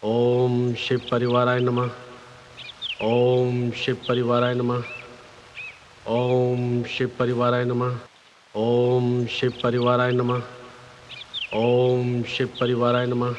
ओम शिव परिवाराय नमः। ओम शिव परिवाराय नमः। ओम शिव परिवाराय नमः। ओम शिव परिवाराय नमः। ओम शिव परिवाराय नमः।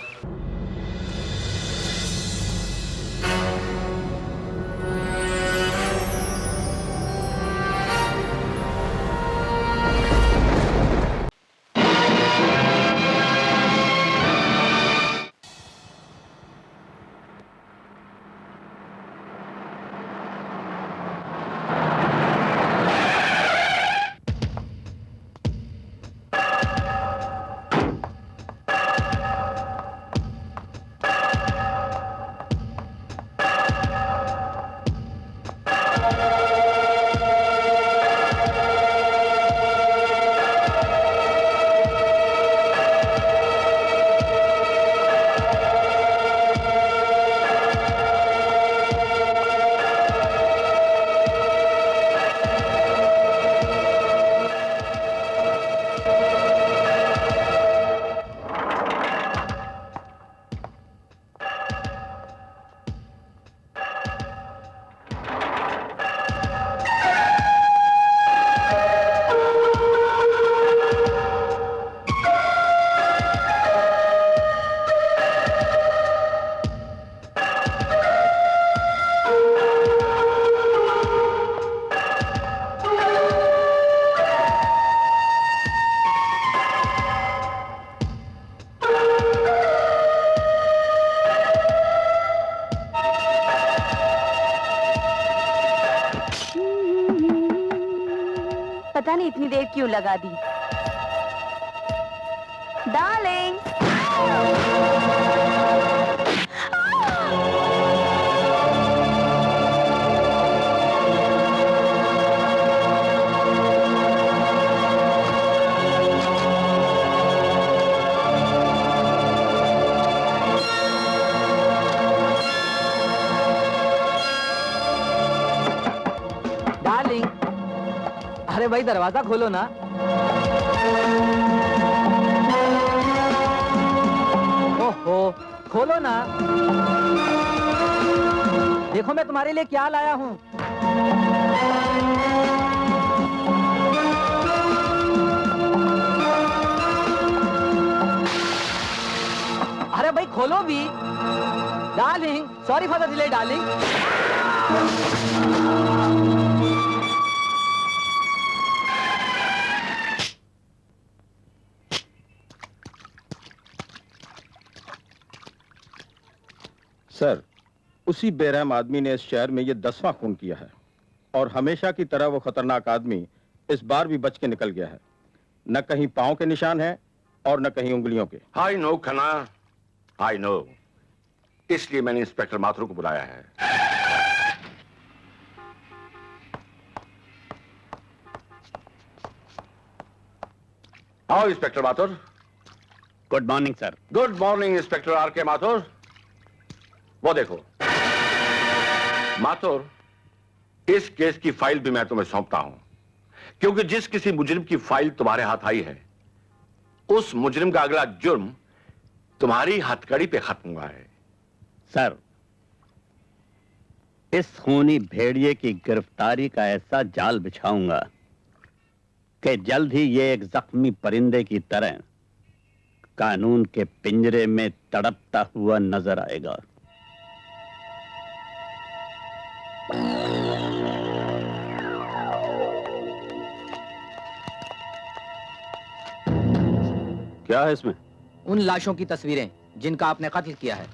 पता नहीं इतनी देर क्यों लगा दी। डार्लिंग, डार्लिंग, अरे भाई दरवाजा खोलो ना। ओहो, खोलो ना। देखो मैं तुम्हारे लिए क्या लाया हूँ। अरे भाई खोलो भी। Darling, sorry for the delay darling. Sir, उसी बेरहम आदमी ने इस शहर में ये 10वां खून किया है और हमेशा की तरह वो खतरनाक आदमी इस बार भी बच के निकल गया है। न कहीं पांव के निशान हैं और न कहीं उंगलियों के। I know Khanna, I know. इसलिए मैंने इंस्पेक्टर माथुर को बुलाया है। आओ inspector Mathur. Good morning sir. Good morning inspector are के माथुर। वो देखो माथुर, इस केस की फाइल भी मैं तुम्हें सौंपता हूं, क्योंकि जिस किसी मुजरिम की फाइल तुम्हारे हाथ आई है, उस मुजरिम का अगला जुर्म तुम्हारी हथकड़ी पे खत्म हुआ है। सर, इस खूनी भेड़िए की गिरफ्तारी का ऐसा जाल बिछाऊंगा कि जल्द ही ये एक जख्मी परिंदे की तरह कानून के पिंजरे में तड़पता हुआ नजर आएगा। क्या है इसमें? उन लाशों की तस्वीरें जिनका आपने कत्ल किया है।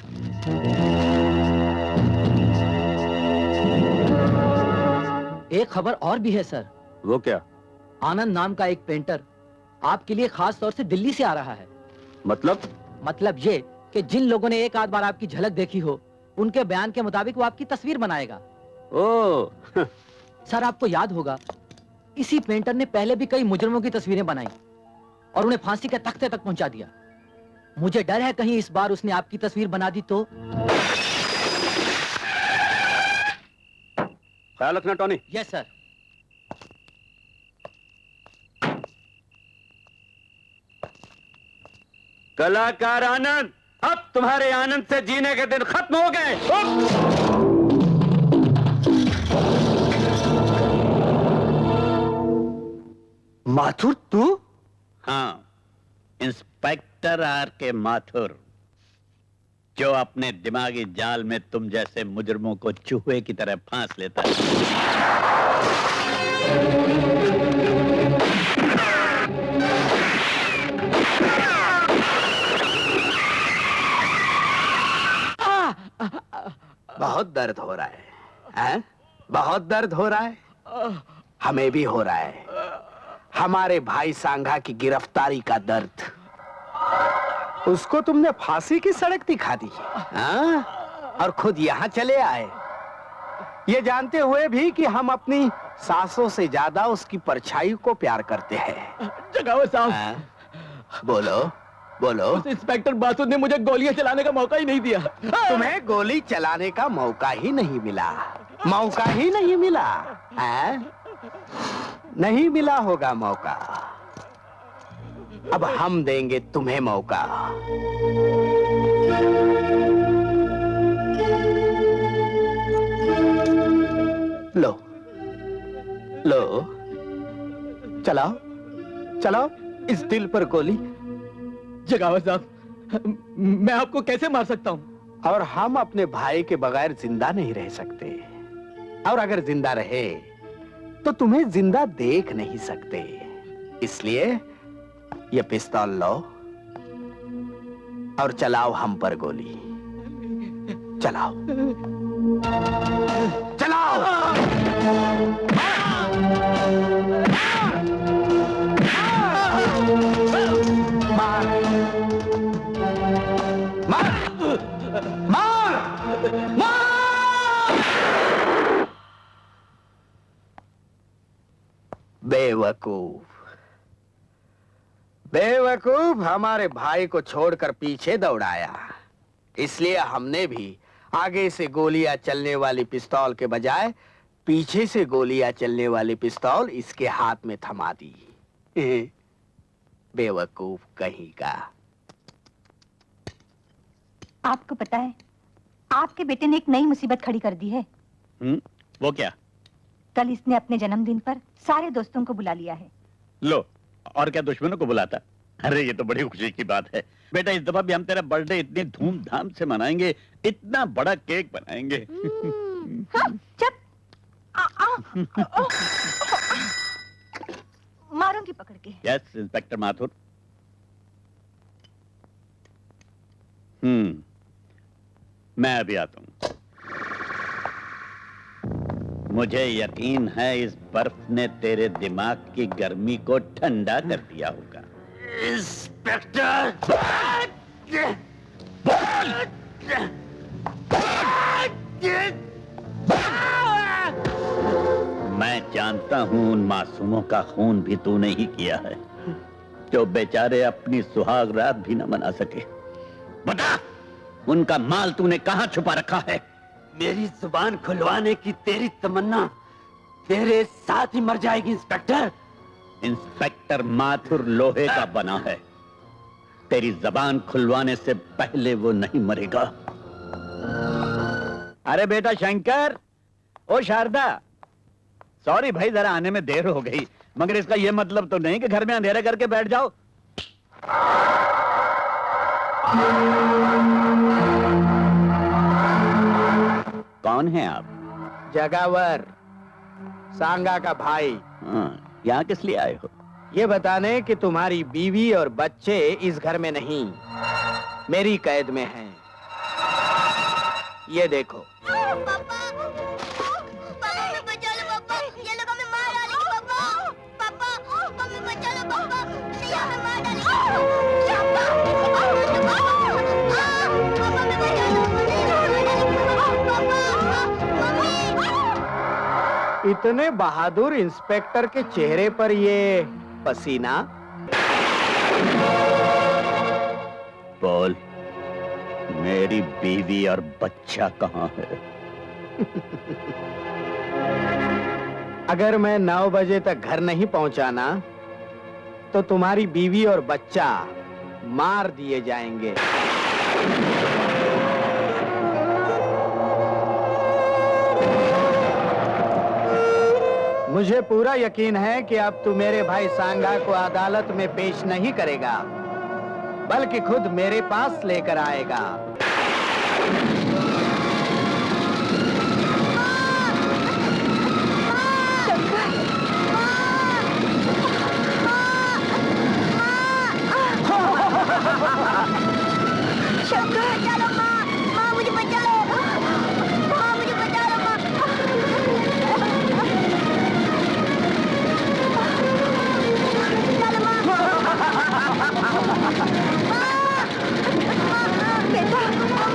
एक खबर और भी है सर। वो क्या? आनंद नाम का एक पेंटर आपके लिए खास तौर से दिल्ली से आ रहा है। मतलब ये कि जिन लोगों ने एक आध बार आपकी झलक देखी हो, उनके बयान के मुताबिक वो आपकी तस्वीर बनाएगा। ओह सर, आपको याद होगा इसी पेंटर ने पहले भी कई मुजरिमों की तस्वीरें बनाई और उन्हें फांसी के तख्ते तक पहुंचा दिया। मुझे डर है कहीं इस बार उसने आपकी तस्वीर बना दी तो। ख्याल रखना टॉनी। Yes sir. कलाकार आनंद, अब अब तुम्हारे आनंद से जीने के दिन खत्म हो गए। माथुर तू? हाँ, इंस्पेक्टर आर के माथुर, जो अपने दिमागी जाल में तुम जैसे मुजरमों को चूहे की तरह फांस लेता है। बहुत दर्द हो रहा है, हैं? बहुत दर्द हो रहा है। हमें भी हो रहा है। हमारे भाई सांघा की गिरफ्तारी का दर्द। उसको तुमने फांसी की सड़क दिखा दी, हाँ? और खुद यहाँ चले आए, ये जानते हुए भी कि हम अपनी सांसों से ज्यादा उसकी परछाई को प्यार करते हैं। जगावत साहब, हाँ? बोलो बोलो। उस इंस्पेक्टर माथुर ने मुझे गोलियां चलाने का मौका ही नहीं दिया। तुम्हें गोली चलाने का मौका ही नहीं मिला, मौका ही नहीं मिला, हैं? नहीं मिला होगा मौका। अब हम देंगे तुम्हें मौका। लो लो, चलाओ चलाओ इस दिल पर गोली। जगावत साहब, मैं आपको कैसे मार सकता हूँ? और हम अपने भाई के बगैर जिंदा नहीं रह सकते, और अगर जिंदा रहे तो तुम्हें जिंदा देख नहीं सकते। इसलिए ये पिस्तौल लो और चलाओ हम पर गोली। चलाओ चलाओ। मार मार मार मार। बेवकूफ बेवकूफ, हमारे भाई को छोड़कर पीछे दौड़ाया। इसलिए हमने भी आगे से गोलियां चलने वाली पिस्तौल के बजाय पीछे से गोलियां चलने वाली पिस्तौल इसके हाथ में थमा दी। बेवकूफ कहीं का। आपको पता है, आपके बेटे ने एक नई मुसीबत खड़ी कर दी है। वो क्या? कल इसने अपने जन्मदिन पर सारे दोस्तों को बुला लिया है। लो, और क्या दुश्मनों को बुलाता? अरे ये तो बड़ी खुशी की बात है बेटा। इस दफा भी हम तेरा बर्थडे इतनी धूमधाम से मनाएंगे, इतना बड़ा केक बनाएंगे। हाँ, चुप। मारूंगी पकड़ के। Yes inspector Mathur. मैं अभी आता हूं। मुझे यकीन है इस बर्फ ने तेरे दिमाग की गर्मी को ठंडा कर दिया होगा। इंस्पेक्टर, मैं जानता हूं उन मासूमों का खून भी तूने ही किया है, जो बेचारे अपनी सुहाग रात भी न मना सके। बता, उनका माल तूने कहां छुपा रखा है? मेरी जुबान खुलवाने की तेरी तमन्ना तेरे साथ ही मर जाएगी इंस्पेक्टर। इंस्पेक्टर माथुर लोहे का बना है, तेरी जबान खुलवाने से पहले वो नहीं मरेगा। अरे बेटा शंकर, ओ शारदा, सॉरी भाई जरा आने में देर हो गई, मगर इसका यह मतलब तो नहीं कि घर में अंधेरा करके बैठ जाओ। कौन है आप? जगावर, सांगा का भाई। हाँ, यहाँ किस लिए आए हो? ये बताने कि तुम्हारी बीवी और बच्चे इस घर में नहीं, मेरी कैद में हैं। ये देखो। इतने बहादुर इंस्पेक्टर के चेहरे पर ये पसीना। बोल, मेरी बीवी और बच्चा कहाँ है? अगर मैं 9 बजे तक घर नहीं पहुंचाना तो तुम्हारी बीवी और बच्चा मार दिए जाएंगे। मुझे पूरा यकीन है कि अब तू मेरे भाई सांगा को अदालत में पेश नहीं करेगा, बल्कि खुद मेरे पास लेकर आएगा। शंकर, चलो माँ, माँ मुझे बचा लो, माँ मुझे बचा लो माँ। चलो माँ, बेटा, चलो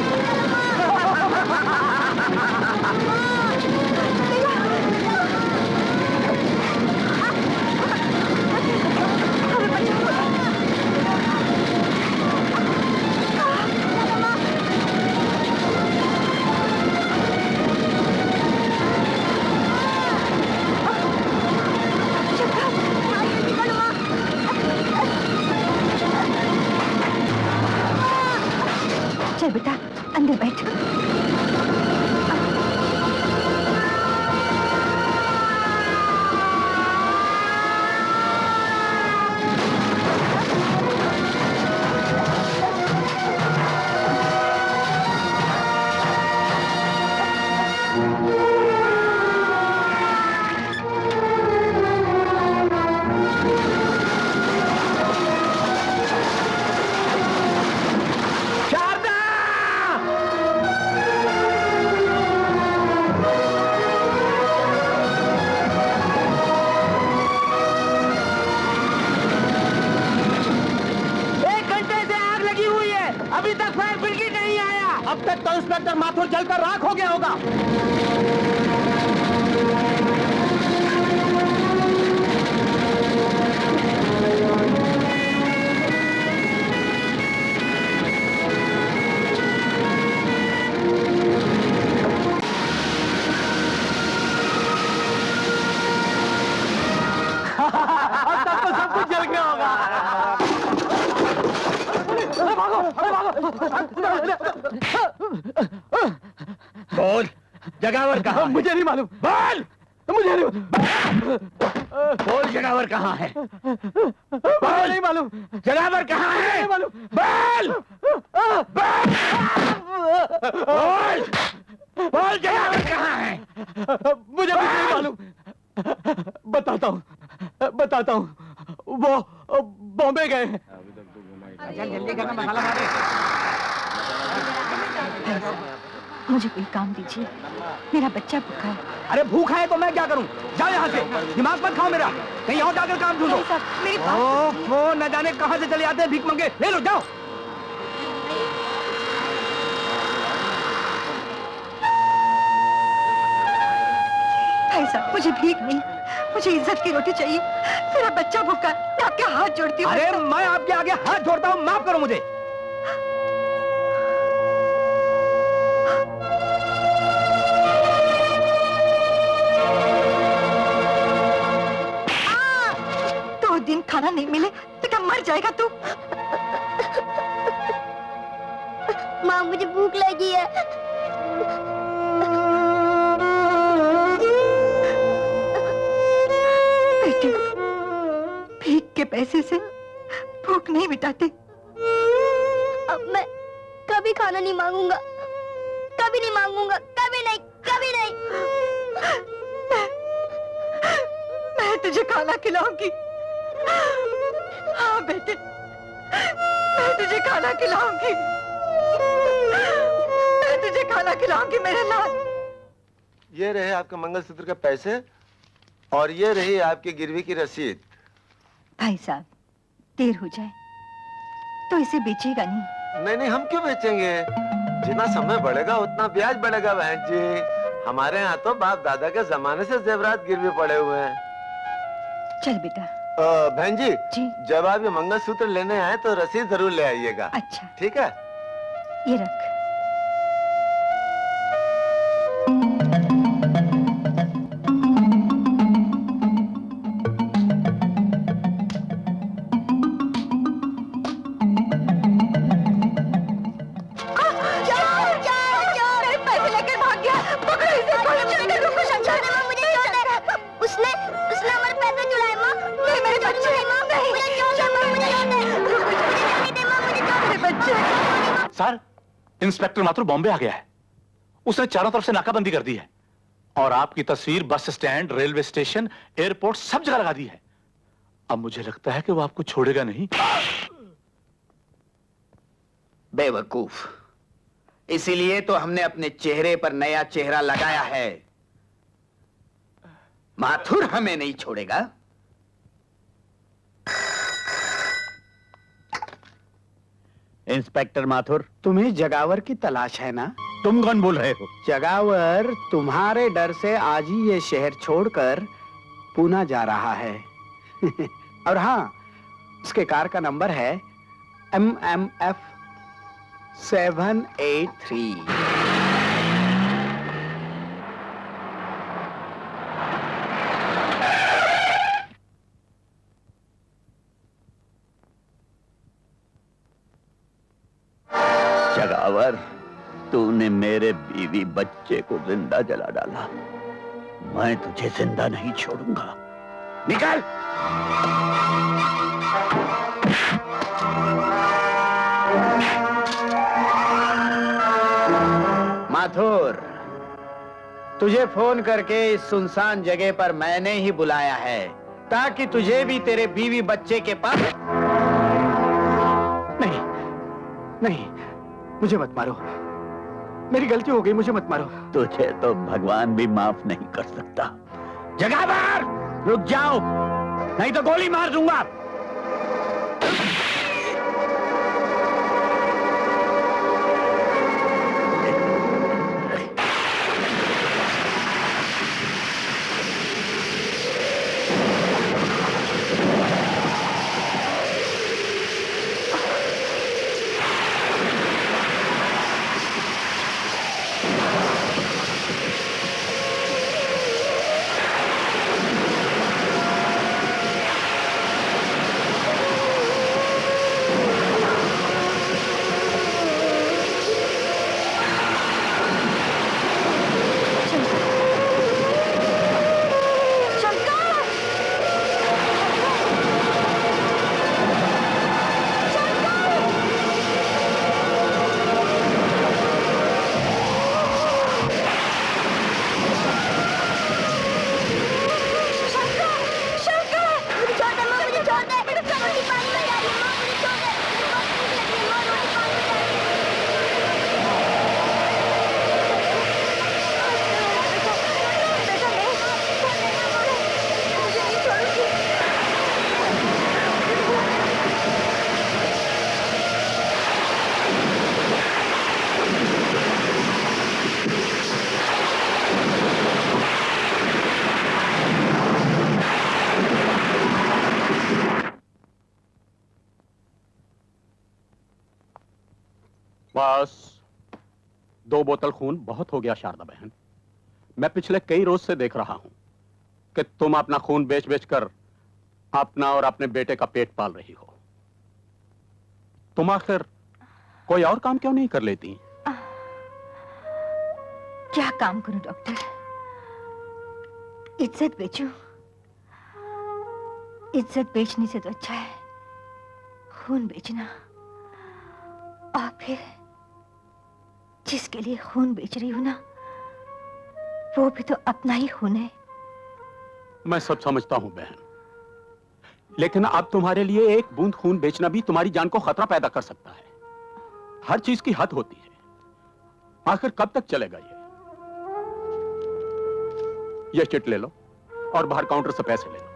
चल बेटा, अंदर बैठ। अब तक तो इंस्पेक्टर माथुर जलकर राख हो गया होगा। अब तक तो सब कुछ जल गया होगा। बोल, जगावर कहाँ? मुझे नहीं मालूम। बोल, मुझे नहीं बोल, जगावर कहाँ है? बोल, नहीं मालूम। जगावर कहाँ है? नहीं मालूम। बोल, बोल, बोल, जगावर कहाँ है? मुझे कुछ नहीं मालूम। बताता हूँ। वो बॉम्बे गए हैं। जल्दी करना, मसाला मारे। मुझे कोई काम दीजिए, मेरा बच्चा भूखा है। अरे भूखा है तो मैं क्या करूं? जाओ यहाँ से, दिमाग मत खाओ मेरा। कहीं और जाकर काम ढूंढो। मेरी वो न जाने कहाँ से चले आते हैं भीख मंगे। ले लो, जाओ। भाई साहब, मुझे भीख नहीं, मुझे इज्जत की रोटी चाहिए। मेरा बच्चा भूखा है, मैं आपके हाथ जोड़ती हूँ। अरे मैं आपके आगे हाथ जोड़ता हूँ, माफ करो मुझे। दिन खाना नहीं मिले तो क्या मर जाएगा तू? माँ मुझे भूख लगी है। बेटे, भीख के पैसे से भूख नहीं मिटाते। अब मैं कभी खाना नहीं मांगूंगा, कभी नहीं मांगूंगा, कभी नहीं, कभी नहीं। मैं तुझे खाना खिलाऊंगी। हाँ बेटे, मैं तुझे खाना खिलाऊंगी। मैं तुझे खाना खिलाऊंगी मेरे लाल। ये रहे आपके मंगलसूत्र के पैसे और ये रही आपकी गिरवी की रसीद। भाई साहब, देर हो जाए तो इसे बेचेगा नहीं? नहीं, हम क्यों बेचेंगे? जितना समय बढ़ेगा उतना ब्याज बढ़ेगा बहन जी। हमारे यहाँ तो बाप दादा के जमाने से जेवरात गिरवी पड़े हुए हैं। चल बेटा। बहन जी, जब आप ये मंगलसूत्र लेने आए तो रसीद जरूर ले आइएगा। अच्छा, ठीक है? ये रख। सर, इंस्पेक्टर माथुर बॉम्बे आ गया है। उसने चारों तरफ से नाकाबंदी कर दी है और आपकी तस्वीर bus stand, railway station, airport सब जगह लगा दी है। अब मुझे लगता है कि वो आपको छोड़ेगा नहीं। बेवकूफ, इसीलिए तो हमने अपने चेहरे पर नया चेहरा लगाया है। माथुर हमें नहीं छोड़ेगा। इंस्पेक्टर माथुर, तुम्हें जगावर की तलाश है ना? तुम कौन बोल रहे हो? जगावर तुम्हारे डर से आज ही ये शहर छोड़कर पूना जा रहा है। और हाँ, उसके कार का नंबर है MMF 783। जगावर, तूने मेरे बीवी बच्चे को जिंदा जला डाला। मैं तुझे जिंदा नहीं छोड़ूंगा। निकल! माथुर, तुझे फोन करके इस सुनसान जगह पर मैंने ही बुलाया है ताकि तुझे भी तेरे बीवी बच्चे के पास। नहीं, नहीं, मुझे मत मारो। मेरी गलती हो गई, मुझे मत मारो। तुझे तो भगवान भी माफ नहीं कर सकता। जगावर, रुक जाओ, नहीं तो गोली मार दूंगा। बस 2 बोतल खून बहुत हो गया शारदा बहन। मैं पिछले कई रोज से देख रहा हूं कि तुम अपना खून बेच बेच कर अपना और अपने बेटे का पेट पाल रही हो। तुम आखिर कोई और काम क्यों नहीं कर लेती? क्या काम करूं डॉक्टर? इज्जत बेचूं? इज्जत बेचने से तो अच्छा है खून बेचना। और फिर जिसके लिए खून बेच रही हूं ना, वो भी तो अपना ही खून है। मैं सब समझता हूं बहन, लेकिन अब तुम्हारे लिए एक बूंद खून बेचना भी तुम्हारी जान को खतरा पैदा कर सकता है। हर चीज की हद होती है। आखिर कब तक चलेगा ये चिट ले लो और बाहर काउंटर से पैसे ले लो।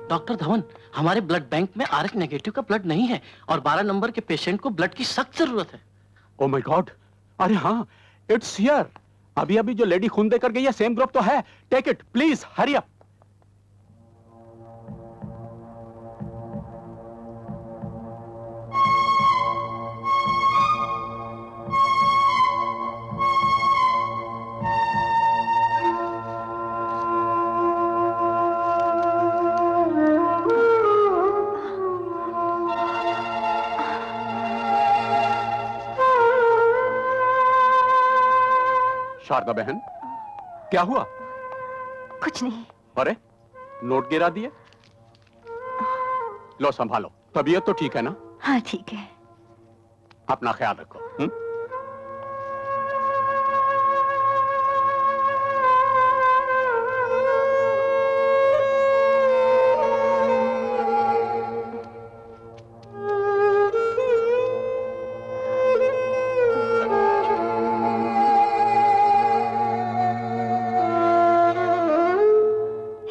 डॉक्टर धवन, हमारे ब्लड बैंक में RH नेगेटिव का ब्लड नहीं है और 12 नंबर के पेशेंट को ब्लड की सख्त जरूरत है। Oh my God! अरे हाँ, इट्स हियर। अभी अभी जो लेडी खून देकर गई है सेम ग्रुप तो है। Take it please, hurry up. Sharda बहन, क्या हुआ? कुछ नहीं। अरे नोट गिरा दिए। लो संभालो, तबीयत तो ठीक है ना? हाँ ठीक है। अपना ख्याल रखो।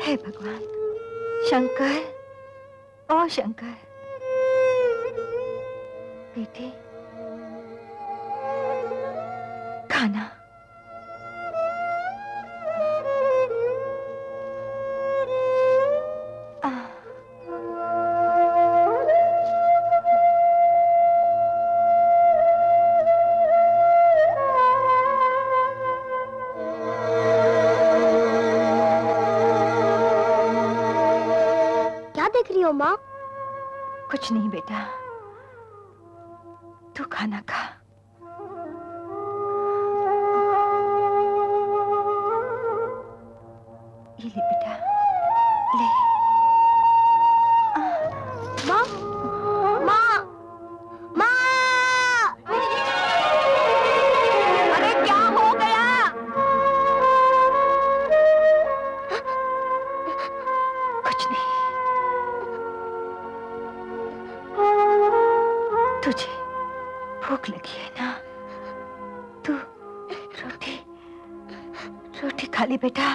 हे भगवान, शंकर, ओ शंकर, बेटे खाना। क्या देख रही हो माँ? कुछ नहीं बेटा, तू खाना खा। ये ले बेटा, ले। माँ, माँ, माँ! अरे क्या हो गया? कुछ नहीं। तुझे भूख लगी है ना? तू रोटी खा ली बेटा।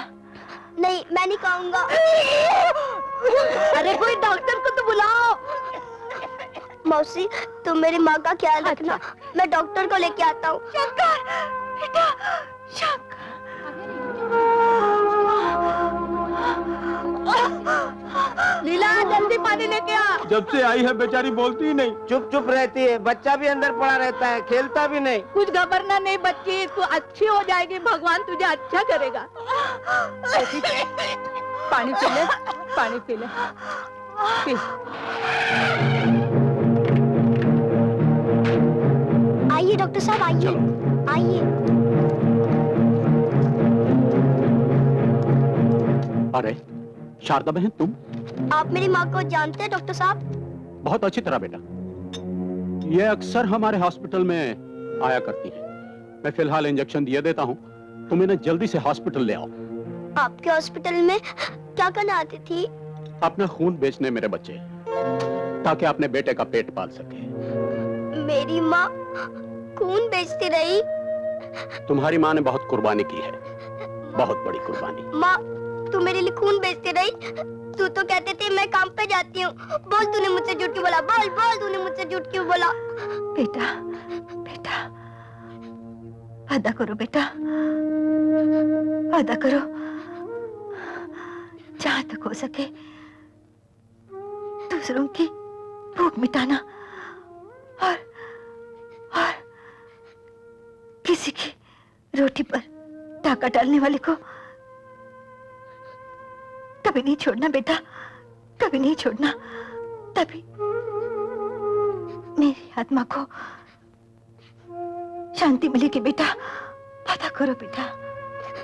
नहीं, मैं नहीं खाऊंगा। अरे कोई डॉक्टर को तो बुलाओ। मौसी, तुम मेरी माँ का ख्याल रखना। मैं डॉक्टर को लेके आता हूँ। शंकर, बेटा, शंकर। लीला, जल्दी पानी लेके आ। जब से आई है बेचारी बोलती ही नहीं, चुप चुप रहती है। बच्चा भी अंदर पड़ा रहता है, खेलता भी नहीं। कुछ घबरना नहीं बच्ची, तू अच्छी हो जाएगी, भगवान तुझे अच्छा करेगा। पानी पी ले, पानी पी ले, पी। आइए डॉक्टर साहब, आइए आइए। अरे शारदा बहन, तुम? आप मेरी माँ को जानते हैं डॉक्टर साहब? बहुत अच्छी तरह बेटा, ये अक्सर हमारे हॉस्पिटल में आया करती है। मैं फिलहाल इंजेक्शन दिए देता हूँ, तुम इन्हें जल्दी से हॉस्पिटल ले आओ। आपके हॉस्पिटल में क्या करने आती थी? अपना खून बेचने मेरे बच्चे, ताकि अपने बेटे का पेट पाल सके। मेरी माँ खून बेचती रही? तुम्हारी माँ ने बहुत कुर्बानी की है, बहुत बड़ी कुर्बानी। माँ, तू मेरे लिए खून बेचती रही? तू तो कहते थे मैं काम पे जाती हूँ। बोल, तूने मुझसे झूठ क्यों बोला? बोल बोल, तूने मुझसे झूठ क्यों बोला? बेटा, बेटा, वादा करो बेटा, वादा करो, जहां तक हो सके दूसरों की भूख मिटाना और किसी की रोटी पर डाका डालने वाले को कभी नहीं छोड़ना बेटा, कभी नहीं छोड़ना। तभी मेरी आत्मा को शांति मिलेगी बेटा। वादा करो बेटा,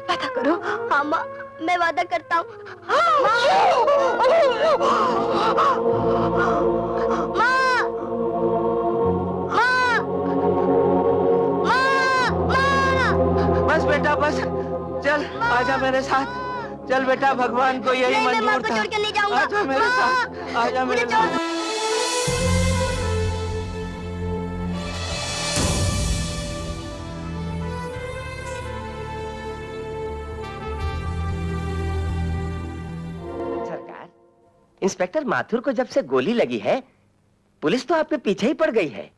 वादा करो। हाँ माँ, मैं वादा करता हूँ। बस बेटा बस, चल आजा मेरे साथ। चल बेटा, भगवान को यही नहीं, मैं माँ मंजूर को था। छोड़ के नहीं जाऊंगा। आजा मेरे साथ, आजा मेरे साथ। सरकार, इंस्पेक्टर माथुर को जब से गोली लगी है, पुलिस तो आपके पीछे ही पड़ गई है।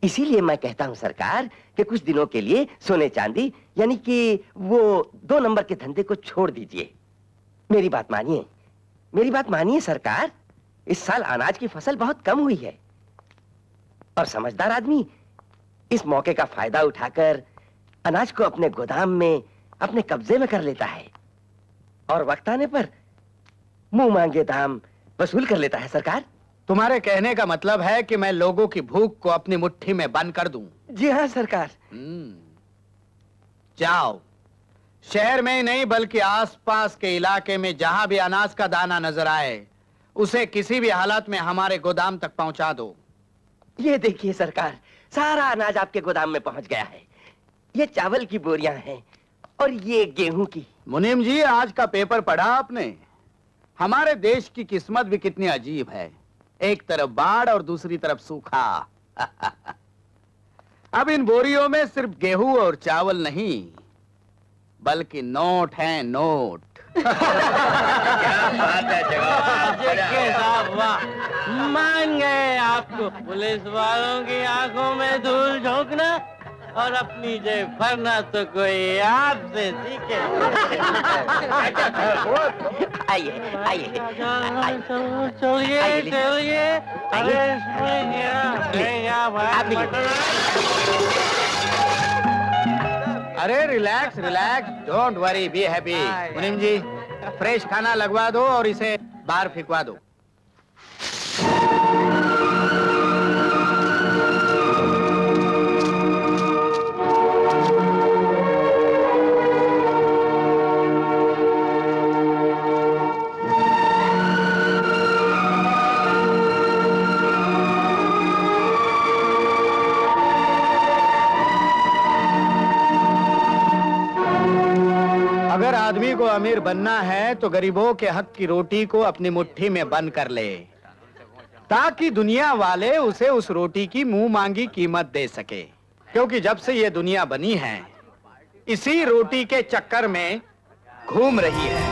इसीलिए मैं कहता हूं सरकार कि कुछ दिनों के लिए सोने चांदी यानी कि वो 2 नंबर के धंधे को छोड़ दीजिए। मेरी बात मानिए, मेरी बात मानिए सरकार। इस साल अनाज की फसल बहुत कम हुई है और समझदार आदमी इस मौके का फायदा उठाकर अनाज को अपने गोदाम में अपने कब्जे में कर लेता है और वक्त आने पर मुंह मांगे दाम वसूल कर लेता है। सरकार, तुम्हारे कहने का मतलब है कि मैं लोगों की भूख को अपनी मुट्ठी में बंद कर दूं? जी हाँ सरकार। जाओ, शहर में ही नहीं बल्कि आसपास के इलाके में जहां भी अनाज का दाना नजर आए उसे किसी भी हालत में हमारे गोदाम तक पहुंचा दो। ये देखिए सरकार, सारा अनाज आपके गोदाम में पहुंच गया है। ये चावल की बोरियां हैं और ये गेहूं की। मुनीम जी, आज का पेपर पढ़ा आपने? हमारे देश की किस्मत भी कितनी अजीब है, एक तरफ बाढ़ और दूसरी तरफ सूखा। अब इन बोरियों में सिर्फ गेहूं और चावल नहीं बल्कि नोट हैं, नोट। क्या बात है जनाब, वाह, मान गए आपको पुलिस वालों की आंखों में धूल झोंकना और अपनी जेब भरना तो कोई आपसे सीखे। आइए आइए चलिए चलिए। अरे relax relax, don't worry, be happy. मुनीम जी, फ्रेश खाना लगवा दो और इसे बाहर फेंकवा दो। अगर आदमी को अमीर बनना है तो गरीबों के हक की रोटी को अपनी मुट्ठी में बंद कर ले, ताकि दुनिया वाले उसे उस रोटी की मुंह मांगी कीमत दे सके। क्योंकि जब से ये दुनिया बनी है इसी रोटी के चक्कर में घूम रही है।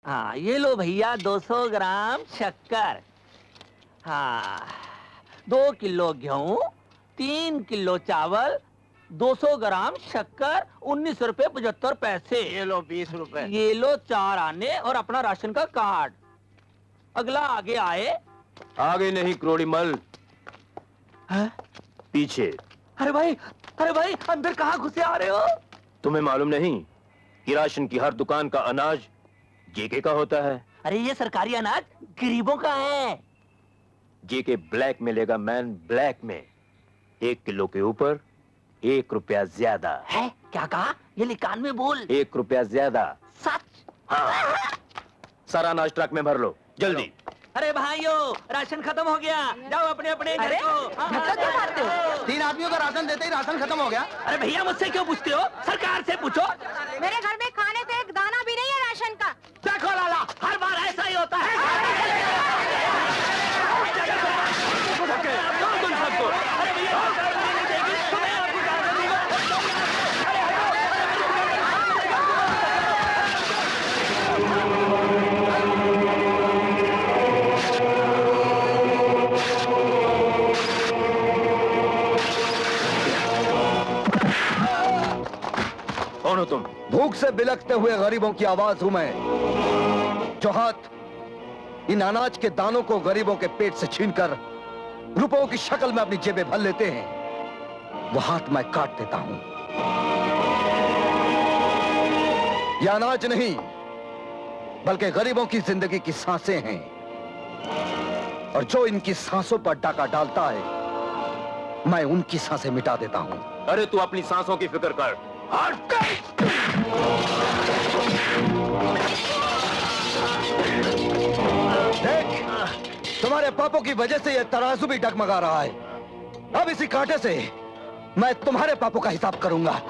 हाँ, ये लो भैया 200 ग्राम शक्कर। हाँ, 2 किलो गेहूं, 3 किलो चावल, 200 ग्राम शक्कर, 19 रुपए 75 पैसे। ये लो 20 रुपए। ये लो 4 आने और अपना राशन का कार्ड। अगला आगे आए। आगे नहीं क्रोड़ी मल, पीछे। अरे भाई अंदर कहाँ घुसे आ रहे हो? तुम्हें मालूम नहीं कि राशन की हर दुकान का अनाज जेके का होता है? अरे ये सरकारी अनाज गरीबों का है। जेके ब्लैक में लेगा मैन, ब्लैक में 1 किलो के ऊपर 1 रुपया ज्यादा है। क्या कहा? ये लिकान में बोल। 1 रुपया ज्यादा। सच? हाँ, सारा अनाज ट्रक में भर लो जल्दी। अरे भाइयों, राशन खत्म हो गया, जाओ अपने अपने घर को। धक्का क्यों मारते हो? 3 आदमियों का राशन देते ही राशन खत्म हो गया। अरे भैया मुझसे क्यों पूछते हो? सरकार से पूछो। मेरे घर में खाने को एक दाना भी नहीं है राशन का। देखो लाला, हर बार ऐसा ही होता है। कौन हो तुम? भूख से बिलखते हुए गरीबों की आवाज हूं मैं, जो हाथ इन अनाज के दानों को गरीबों के पेट से छीनकर रुपयों की शक्ल में अपनी जेबें भर लेते हैं, वो हाथ मैं काट देता हूं। यह अनाज नहीं बल्कि गरीबों की जिंदगी की सांसें हैं, और जो इनकी सांसों पर डाका डालता है मैं उनकी सांसें मिटा देता हूं। अरे तू अपनी सांसों की फिक्र कर। देख, तुम्हारे पापों की वजह से यह तराजू भी डगमगा रहा है। अब इसी कांटे से मैं तुम्हारे पापों का हिसाब करूंगा।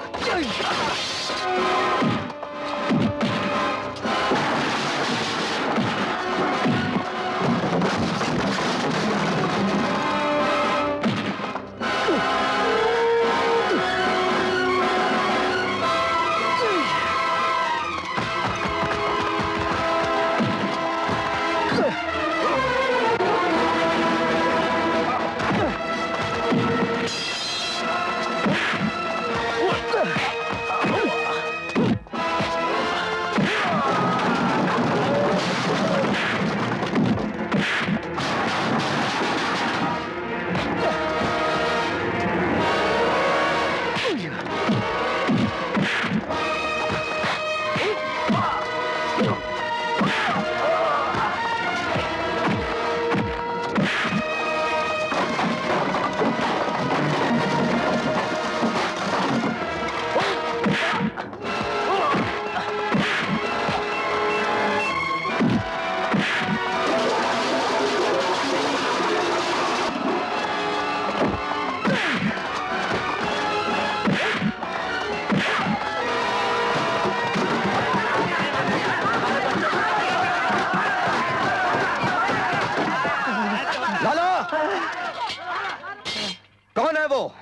वो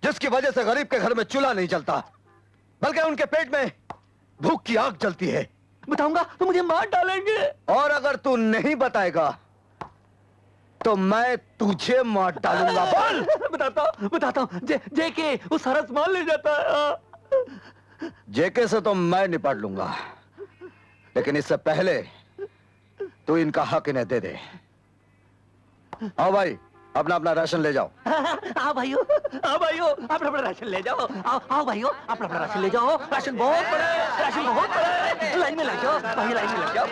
जिसकी वजह से गरीब के घर में चूल्हा नहीं जलता, बल्कि उनके पेट में भूख की आग जलती है? बताऊंगा तो मुझे मार डालेंगे। और अगर तू नहीं बताएगा तो मैं तुझे मार डालूंगा। बोल। बताता हूँ। जेके वो सारा सामान ले जाता है। जेके से तो मैं निपट लूंगा, लेकिन इससे पहले तू इनका हक इन्हें दे दे। आओ भाई, अपना अपना राशन ले जाओ। आओ भाइयों, अपना अपना राशन ले जाओ। आओ भाइयों, अपना अपना राशन ले जाओ। राशन बहुत बड़ा है, राशन बहुत बड़ा है। लाइन में लग जाओ भाई, लाइन में लग जाओ।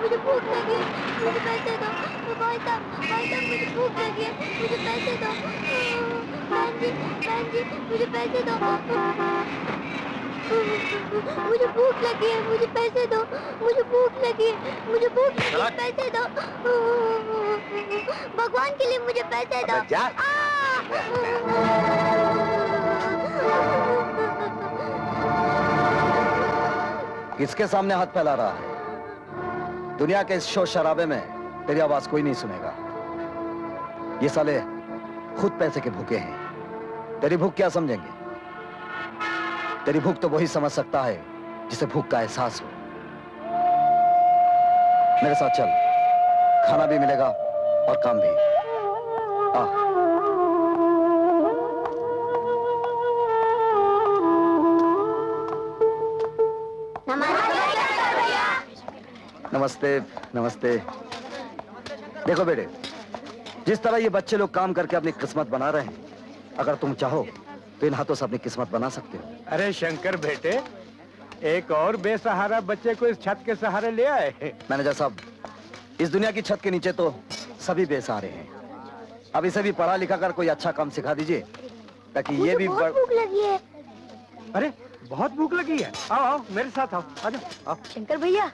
मुझे भूख लगी है, मुझे पैसे दो। भाई साहब, मुझे भूख लगी है, मुझे पैसे दो। बहन जी, मुझे पैसे दो। मुझे भूख लगी है, मुझे पैसे दो। मुझे भूख लगी है, मुझे भूख लगी है, पैसे दो। भगवान के लिए मुझे पैसे दो। किसके सामने हाथ फैला रहा है? दुनिया के इस शोर शराबे में तेरी आवाज कोई नहीं सुनेगा। ये साले खुद पैसे के भूखे हैं, तेरी भूख क्या समझेंगे? तेरी भूख तो वही समझ सकता है जिसे भूख का एहसास हो। मेरे साथ चल, खाना भी मिलेगा और काम भी। आ। नमस्ते। नमस्ते। देखो बेटे, जिस तरह ये बच्चे लोग काम करके अपनी किस्मत बना रहे हैं, अगर तुम चाहो तो इन हाथों से अपनी किस्मत बना सकते हो। अरे शंकर बेटे, एक और बेसहारा बच्चे को इस छत के सहारे ले आए। मैनेजर साहब, इस दुनिया की छत के नीचे तो सभी बेसहारे हैं। अब इसे भी पढ़ा लिखा कर कोई अच्छा काम सिखा दीजिए, ताकि ये भी बहुत भूख लगी है। अरे बहुत भूख लगी है। आओ आओ मेरे साथ आओ। आ जाओ। शंकर भैया,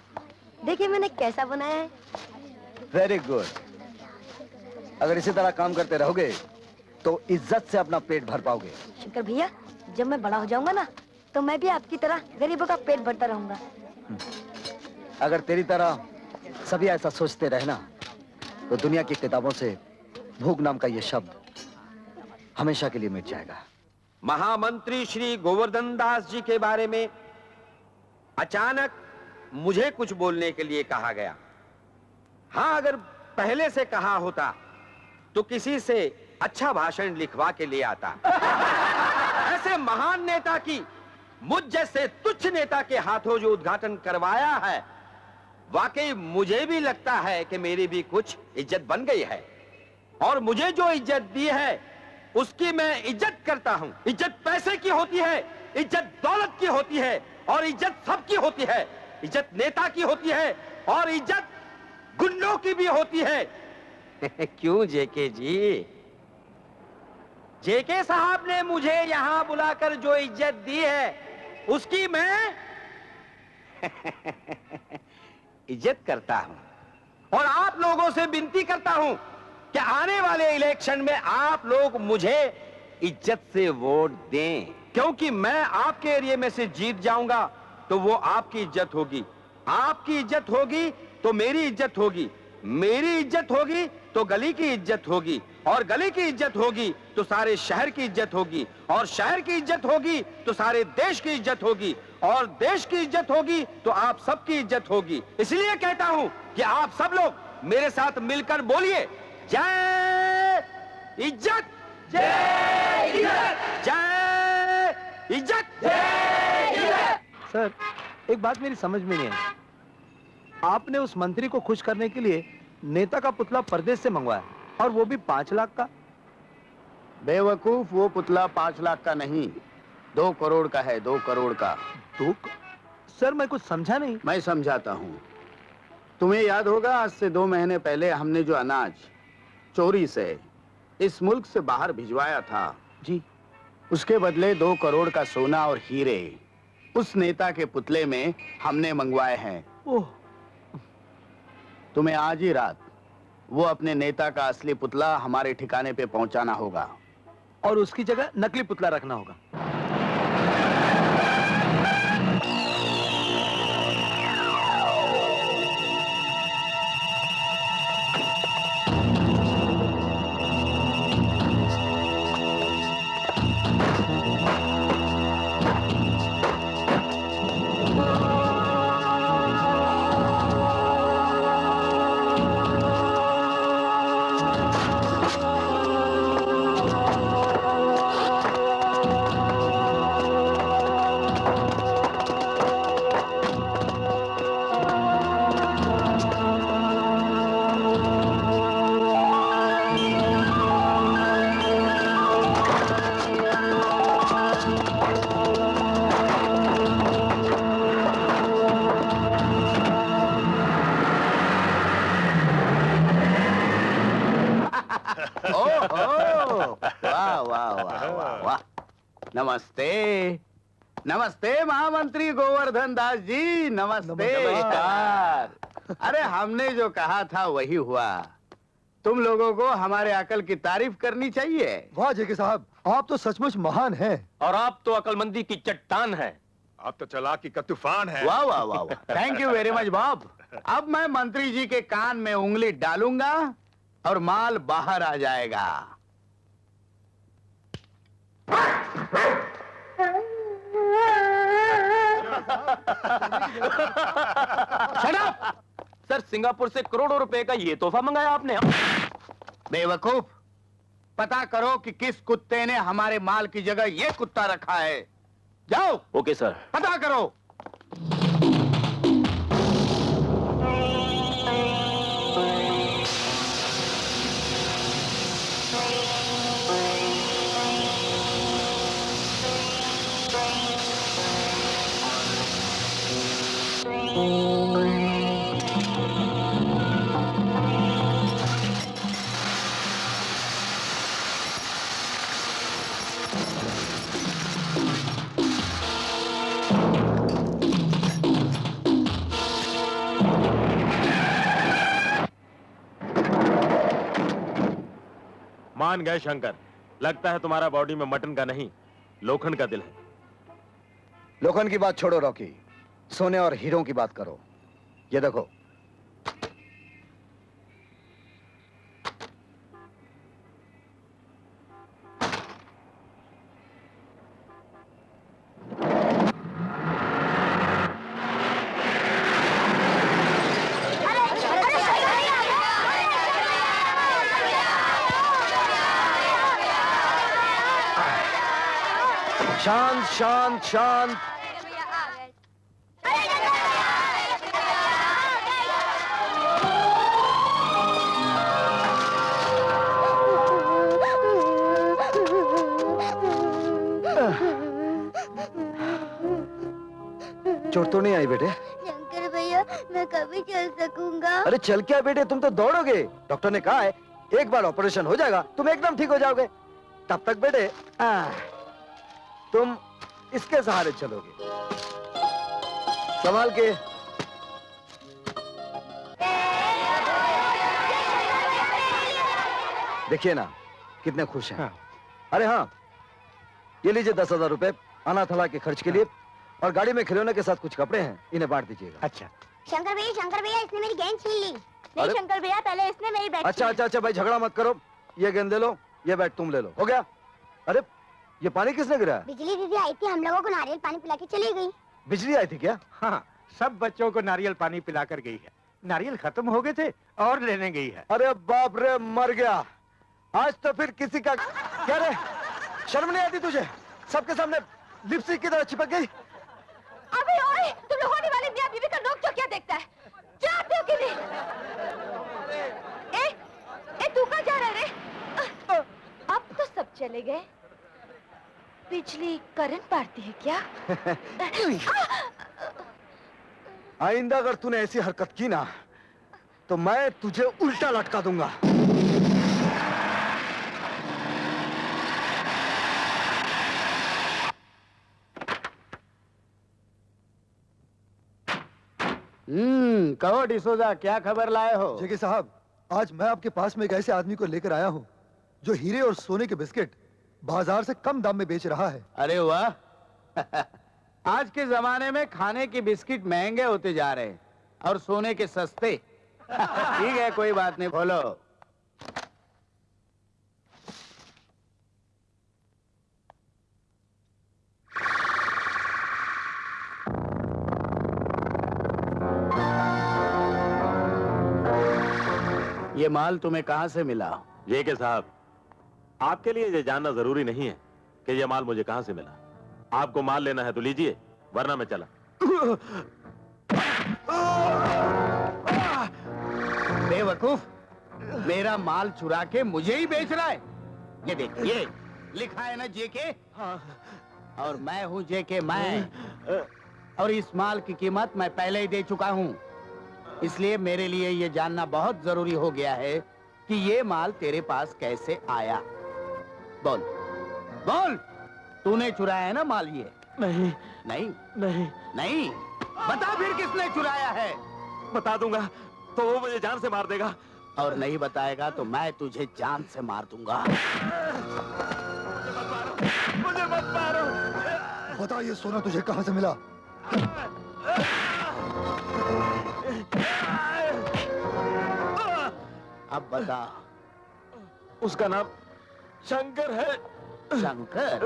देखिए मैंने कैसा बनाया है। Very good. अगर इसी तरह काम करते रहोगे तो इज्जत से अपना पेट भर पाओगे। शंकर भैया, जब मैं बड़ा हो जाऊंगा ना, तो मैं भी आपकी तरह गरीबों का पेट भरता रहूंगा। अगर तेरी तरह सभी ऐसा सोचते रहना, तो दुनिया की किताबों से भूख नाम का ये शब्द हमेशा के लिए मिट जाएगा। महामंत्री श्री गोवर्धन दास जी के बारे में अचानक मुझे कुछ बोलने के लिए कहा गया। हाँ, अगर पहले से कहा होता तो किसी से अच्छा भाषण लिखवा के ले आता। ऐसे महान नेता की मुझ जैसे तुच्छ नेता के हाथों जो उद्घाटन करवाया है, वाकई मुझे भी लगता है कि मेरी भी कुछ इज्जत बन गई है। और मुझे जो इज्जत दी है उसकी मैं इज्जत करता हूं। इज्जत पैसे की होती है, इज्जत दौलत की होती है, और इज्जत सबकी होती है। इज्जत नेता की होती है और इज्जत गुंडों की भी होती है। क्यों जेके जी? जेके साहब ने मुझे यहां बुलाकर जो इज्जत दी है उसकी मैं इज्जत करता हूं। और आप लोगों से विनती करता हूं कि आने वाले इलेक्शन में आप लोग मुझे इज्जत से वोट दें, क्योंकि मैं आपके एरिया में से जीत जाऊंगा तो वो आपकी इज्जत होगी, आपकी इज्जत होगी तो मेरी इज्जत होगी, मेरी इज्जत होगी तो गली की इज्जत होगी, और गली की इज्जत होगी तो सारे शहर की इज्जत होगी, और शहर की इज्जत होगी तो सारे देश की इज्जत होगी, और देश की इज्जत होगी तो आप सबकी इज्जत होगी। इसलिए कहता हूं कि आप सब लोग मेरे साथ मिलकर बोलिए, जय इज्जत, जय इज्जत, जय इज्जत, जय इज्जत। सर, एक बात मेरी समझ में नहीं आई। आपने उस मंत्री को खुश करने के लिए नेता का पुतला परदेश से मंगवाया, और वो भी 5 लाख का। बेवकूफ, वो पुतला 5 लाख का नहीं, 2 करोड़ का है। 2 करोड़ का। सर, मैं कुछ समझा नहीं। मैं समझाता हूँ। तुम्हें याद होगा, आज से 2 महीने पहले हमने जो अनाज चोरी से इस मुल्क से बाहर भिजवाया था जी, उसके बदले 2 करोड़ का सोना और हीरे उस नेता के पुतले में हमने मंगवाए हैं। ओह। तुम्हें आज ही रात वो अपने नेता का असली पुतला हमारे ठिकाने पे पहुंचाना होगा, और उसकी जगह नकली पुतला रखना होगा। नमस्ते नमस्ते महामंत्री गोवर्धन दास जी, नमस्ते। नमस्कार। अरे हमने जो कहा था वही हुआ। तुम लोगों को हमारे अकल की तारीफ करनी चाहिए। वाह जेके साहब, आप तो सचमुच महान हैं। और आप तो अकलमंदी की चट्टान है। आप तो चालाकी का तूफान है। वाह वाह वाह, thank you very much Bob. अब मैं मंत्री जी के कान में उंगली डालूंगा और माल बाहर आ जाएगा। Shut up! सर, सिंगापुर से करोड़ों रुपए का ये तोहफा मंगाया आपने। बेवकूफ, पता करो कि किस कुत्ते ने हमारे माल की जगह ये कुत्ता रखा है। जाओ। Okay sir. पता करो। मान गए शंकर, लगता है तुम्हारा बॉडी में मटन का नहीं लोखंड का दिल है। लोखंड की बात छोड़ो रॉकी, सोने और हीरों की बात करो। ये देखो, शांत शांत शांत। चोट तो नहीं आई बेटे? शंकर भैया, मैं कभी चल सकूंगा? अरे चल क्या बेटे, तुम तो दौड़ोगे। डॉक्टर ने कहा है एक बार ऑपरेशन हो जाएगा तुम एकदम ठीक हो जाओगे। तब तक बेटे तुम इसके सहारे चलोगे। संभाल के। देखिए ना कितने खुश हैं। अरे हाँ, ये लीजिए 10,000 रुपए अनाथालय के खर्च के लिए, और गाड़ी में खिलौने के साथ कुछ कपड़े हैं, इन्हें बांट दीजिएगा। अच्छा शंकर भैया, इसने मेरी गेंद छीन ली। नहीं शंकर भैया, पहले इसने मेरी बैट। अच्छा भाई, झगड़ा मत करो। ये गेंद ले लो, ये बैट तुम ले लो। हो गया? अरे ये पानी किसने गिराया? बिजली दीदी आई थी, हम लोगों को नारियल पानी पिला के चली गई। बिजली आई थी क्या? हाँ, सब बच्चों को नारियल पानी पिलाकर गई है। नारियल खत्म हो गए थे और लेने गई है। अरे बाप रे, मर गया। आज तो फिर किसी का क्या रे, शर्म नहीं आती तुझे? सबके सामने लिपस्टिक की तरह चिपक गई। अबे ओए, तुम लोग होने वाले मियां बीवी का नोक जो क्या देखता है? जानते हो कि नहीं? तू कहाँ जा रहा है रे? अब तो सब चले गए। बिजली करंट मारती है क्या? आइंदा अगर तूने ऐसी हरकत की ना तो मैं तुझे उल्टा लटका दूंगा। कहो डिसोजा, क्या खबर लाए हो? जेके साहब, आज मैं आपके पास में एक ऐसे आदमी को लेकर आया हूँ जो हीरे और सोने के बिस्किट बाजार से कम दाम में बेच रहा है। अरे वाह आज के जमाने में खाने के बिस्किट महंगे होते जा रहे हैं और सोने के सस्ते। ठीक है, कोई बात नहीं, बोलो। ये माल तुम्हें कहां से मिला? ये के साहब, आपके लिए ये जानना जरूरी नहीं है कि ये माल मुझे कहां से मिला। आपको माल लेना है तो लीजिए, वरना मैं चला। बेवकूफ, मेरा माल चुरा के मुझे ही बेच रहा है। ये देख, ये लिखा है ना जेके, और मैं हूं जेके मैं, और इस माल की कीमत मैं पहले ही दे चुका हूं। इसलिए मेरे लिए ये जानना बहुत जरूरी हो गया है कि ये माल तेरे पास कैसे आया। बोल बोल, तूने चुराया है ना माल ये? नहीं नहीं नहीं नहीं। बता फिर किसने चुराया है? बता दूंगा तो वो मुझे जान से मार देगा। और नहीं बताएगा तो मैं तुझे जान से मार दूंगा। मुझे मत मारो। बता ये सोना तुझे कहां से मिला? अब बता। उसका नाम शंकर है। शंकर?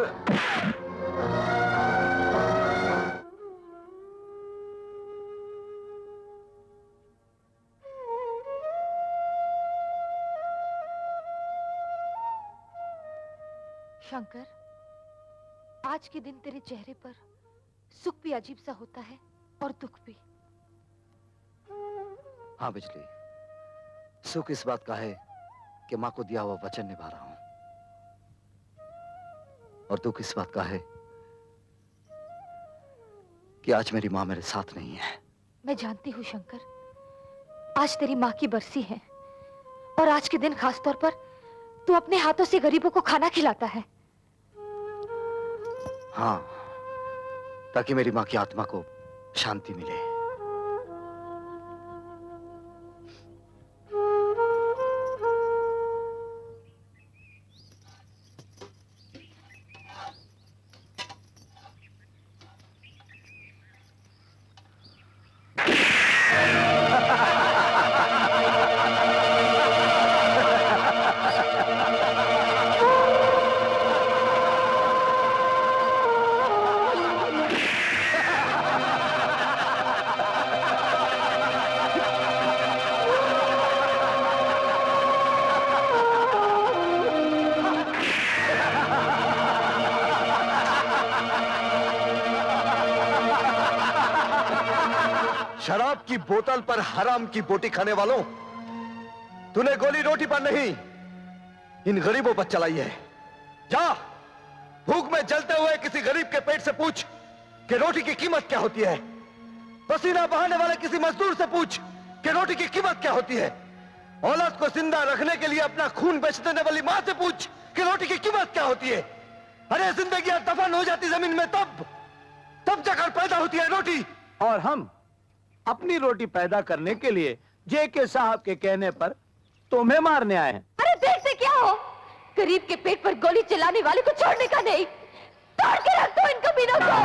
शंकर, आज के दिन तेरे चेहरे पर सुख भी अजीब सा होता है और दुख भी। हाँ बिजली, सुख इस बात का है कि माँ को दिया हुआ वचन निभा रहा हूं, और दुख इस बात का है कि आज मेरी माँ मेरे साथ नहीं है। मैं जानती हूँ शंकर, आज तेरी माँ की बरसी है और आज के दिन खास तौर पर तू अपने हाथों से गरीबों को खाना खिलाता है। हाँ, ताकि मेरी माँ की आत्मा को शांति मिले। शराब की बोतल पर हराम की बोटी खाने वालों, तूने गोली रोटी पर नहीं, इन गरीबों पर चलाई है। जा, भूख में जलते हुए किसी गरीब के पेट से पूछ कि रोटी की कीमत क्या होती है। पसीना बहाने वाले किसी मजदूर से पूछ कि रोटी की कीमत क्या होती है। औलाद को जिंदा रखने के लिए अपना खून बेच देने वाली मां से पूछ कि रोटी की कीमत क्या होती है। अरे जिंदगी दफन हो जाती जमीन में तब जाकर पैदा होती है रोटी। और हम अपनी रोटी पैदा करने के लिए जेके साहब के कहने पर तुम्हें मारने आए हैं। अरे देखते क्या हो, गरीब के पेट पर गोली चलाने वाले को छोड़ने का नहीं, तोड़ के रख दो इन कमीनों को।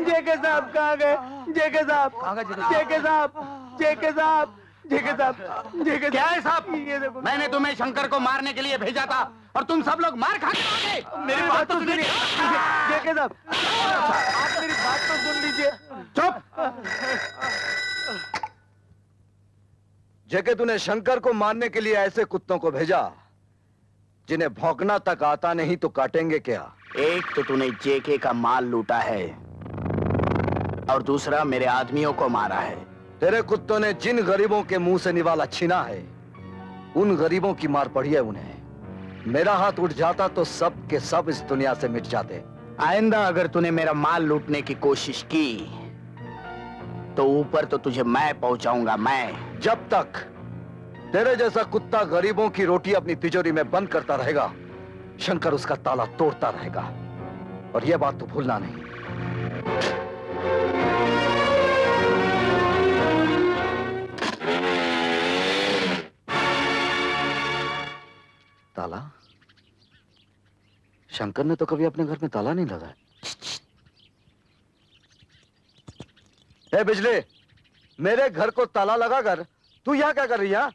जेके साहब कहाँ गए? जेके साहब, जेके साहब, जेके साहब, जेके साहब, जेके क्या है साहब? ये देखो, मैंने तुम्हें शंकर को मारने के लिए भेजा था और तुम सब लोग मार खा के आ गए। मेरी बात तो सुनिए। जेके साहब, आप मेरी बात तो सुन लीजिए। चुप। जेके, तूने शंकर को मारने के लिए ऐसे कुत्तों को भेजा जिन्हें भौंकना तक आता नहीं तो काटेंगे क्या? एक तो तूने जेके का माल लूटा है और दूसरा मेरे आदमियों को मारा है। तेरे कुत्तों ने जिन गरीबों के मुंह से निवाला छीना है, उन गरीबों की मार पड़ी है उन्हें। मेरा हाथ उठ जाता तो सब के सब इस दुनिया से मिट जाते। आइंदा अगर तूने मेरा माल लूटने की कोशिश की तो ऊपर तो तुझे मैं पहुंचाऊंगा। मैं जब तक तेरे जैसा कुत्ता गरीबों की रोटी अपनी तिजोरी में बंद करता रहेगा, शंकर उसका ताला तोड़ता रहेगा। और यह बात तो भूलना नहीं। ताला? शंकर ने तो कभी अपने घर में ताला नहीं लगाया। ए बिजली, मेरे घर को ताला लगाकर तू यहाँ क्या कर रही है?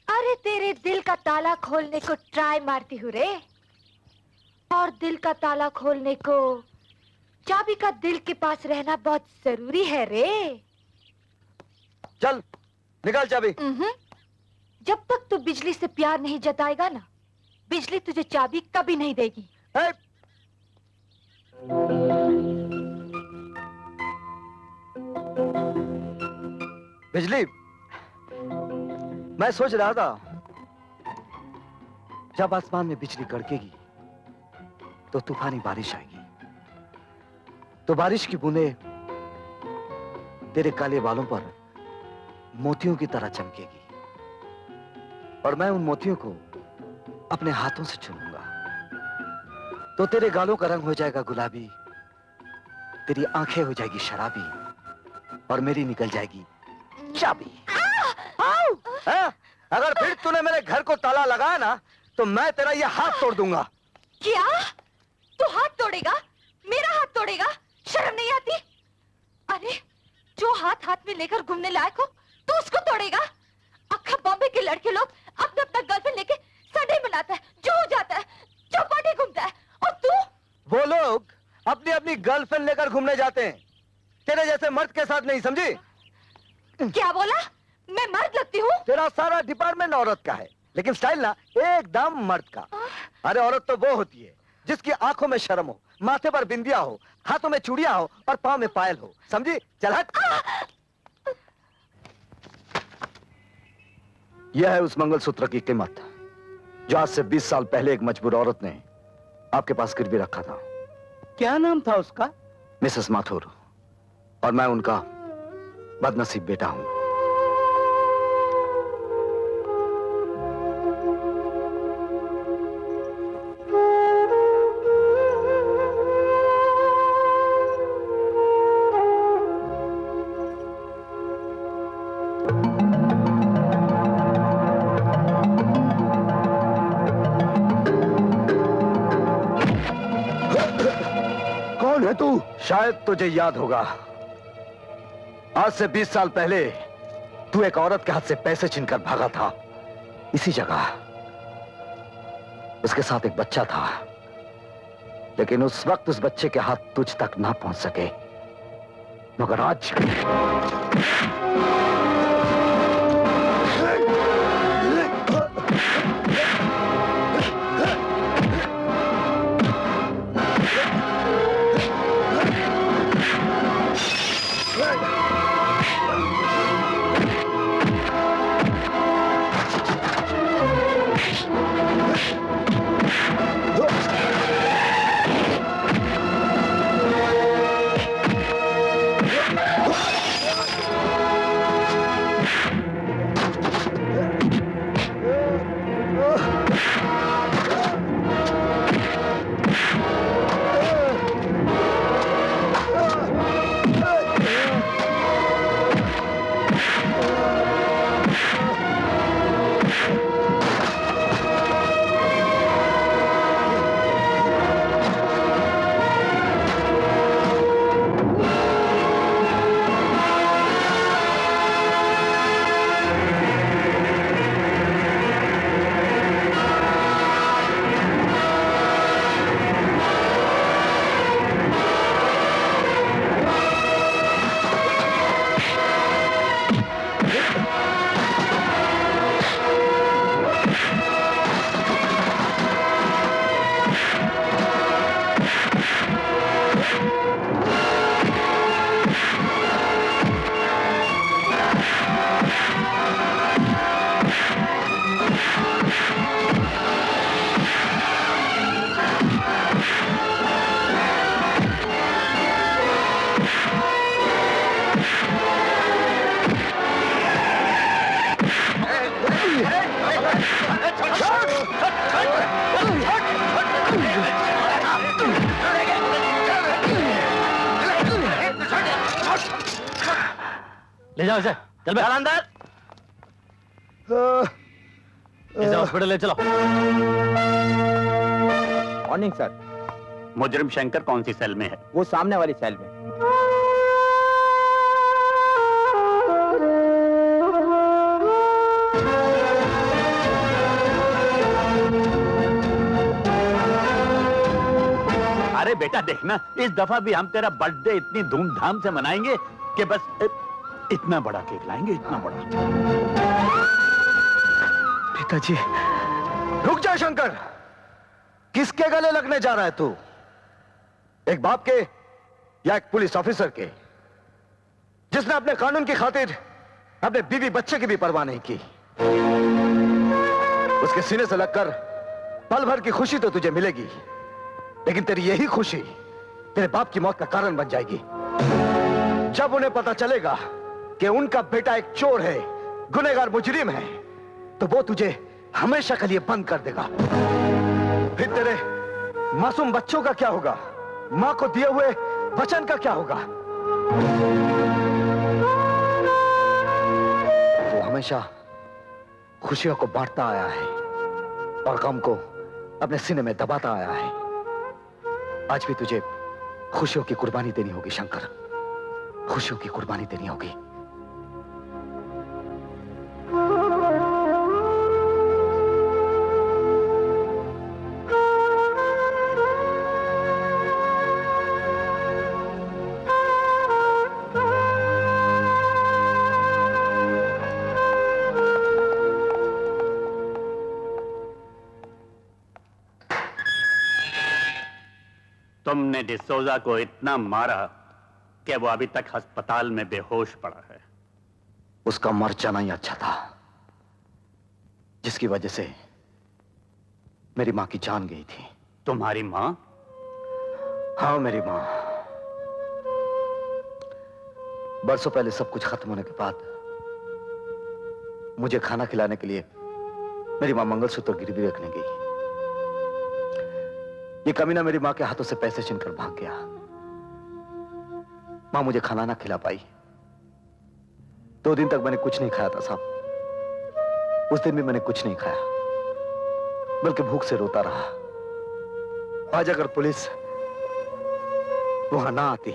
अरे तेरे दिल का ताला खोलने को ट्राई मारती हूँ रे। और दिल का ताला खोलने को चाबी का दिल के पास रहना बहुत जरूरी है रे। चल निकाल चाबी। जब तक तू बिजली से प्यार नहीं जताएगा ना, बिजली तुझे चाबी कभी नहीं देगी। बिजली, मैं सोच रहा था जब आसमान में बिजली कड़केगी तो तूफानी बारिश आएगी, तो बारिश की बूंदें तेरे काले बालों पर मोतियों की तरह चमकेगी और मैं उन मोतियों को अपने हाथों से चूमूंगा तो तेरे गालों का रंग हो जाएगा गुलाबी, तेरी आंखें हो जाएगी शराबी और मेरी निकल जाएगी चाबी। अगर फिर तूने मेरे घर को ताला लगाया ना तो मैं तेरा ये हाथ तोड़ दूंगा। क्या? तू हाथ तोड़ेगा? मेरा हाथ तोड़ेगा? शर्म नहीं आती? अरे जो हाथ हाथ में लेकर घूमने लायक हो तू उसको तोड़ेगा? अक्खा बॉम्बे के लड़के लोग अपना अपना गर्लफ्रेंड लेके संडे मनाता है, जो हो जाता है, चौपाटी घूमता है, और तू? वो लोग अपनी अपनी गर्लफ्रेंड लेकर घूमने जाते हैं, तेरे जैसे मर्द के साथ नहीं, समझी? क्या बोला? मैं मर्द लगती हूँ? तेरा सारा डिपार्टमेंट औरत का है, लेकिन स्टाइल ना एकदम मर्द का। अरे औरत तो वो होती है जिसकी आंखों में शर्म हो, माथे पर बिंदिया हो, हाथों में चूड़ियां हो और पांव में पायल हो, समझी? चल हट। यह है उस मंगलसूत्र की कीमत जो आज से 20 साल पहले एक मजबूर औरत ने आपके पास गिरवी रखा था। क्या नाम था उसका? मिसेस माथुर, और मैं उनका बदनसीब बेटा हूं। कौन है तू? शायद तुझे याद होगा, आज से 20 साल पहले तू एक औरत के हाथ से पैसे छीनकर भागा था। इसी जगह उसके साथ एक बच्चा था, लेकिन उस वक्त उस बच्चे के हाथ तुझ तक ना पहुंच सके, मगर आज ले जाओ इसे, चल अंदर। इसे हॉस्पिटल ले चलो। Morning sir. मुजरिम शंकर कौन सी सेल में है? वो सामने वाली सेल में। अरे बेटा देखना, इस दफा भी हम तेरा बर्थडे इतनी धूमधाम से मनाएंगे कि बस इतना बड़ा केक लाएंगे, इतना बड़ा। पिताजी, रुक जा शंकर। किसके गले लगने जा रहा है तू? एक बाप के या एक पुलिस ऑफिसर के, जिसने अपने कानून की खातिर अपने बीवी बच्चे की भी परवाह नहीं की। उसके सीने से लगकर पल भर की खुशी तो तुझे मिलेगी, लेकिन तेरी यही खुशी तेरे बाप की मौत का कारण बन जाएगी। जब उन्हें पता चलेगा कि उनका बेटा एक चोर है, गुनहगार मुजरिम है, तो वो तुझे हमेशा के लिए बंद कर देगा। फिर तेरे मासूम बच्चों का क्या होगा? मां को दिए हुए वचन का क्या होगा? वो हमेशा खुशियों को बांटता आया है और गम को अपने सीने में दबाता आया है। आज भी तुझे खुशियों की कुर्बानी देनी होगी शंकर, खुशियों की कुर्बानी देनी होगी। तुमने डिसोजा को इतना मारा कि वो अभी तक अस्पताल में बेहोश पड़ा है। उसका मर जाना ही अच्छा था, जिसकी वजह से मेरी मां की जान गई थी। तुम्हारी मां? हाँ, मेरी मां। बरसों पहले सब कुछ खत्म होने के बाद मुझे खाना खिलाने के लिए मेरी मां मंगलसूत्र गिरवी रखने गई। ये कमीना मेरी मां के हाथों से पैसे छीनकर भाग गया। मां मुझे खाना ना खिला पाई। 2 दिन तक मैंने कुछ नहीं खाया था साहब। उस दिन भी मैंने कुछ नहीं खाया, बल्कि भूख से रोता रहा। आज अगर पुलिस वहां ना आती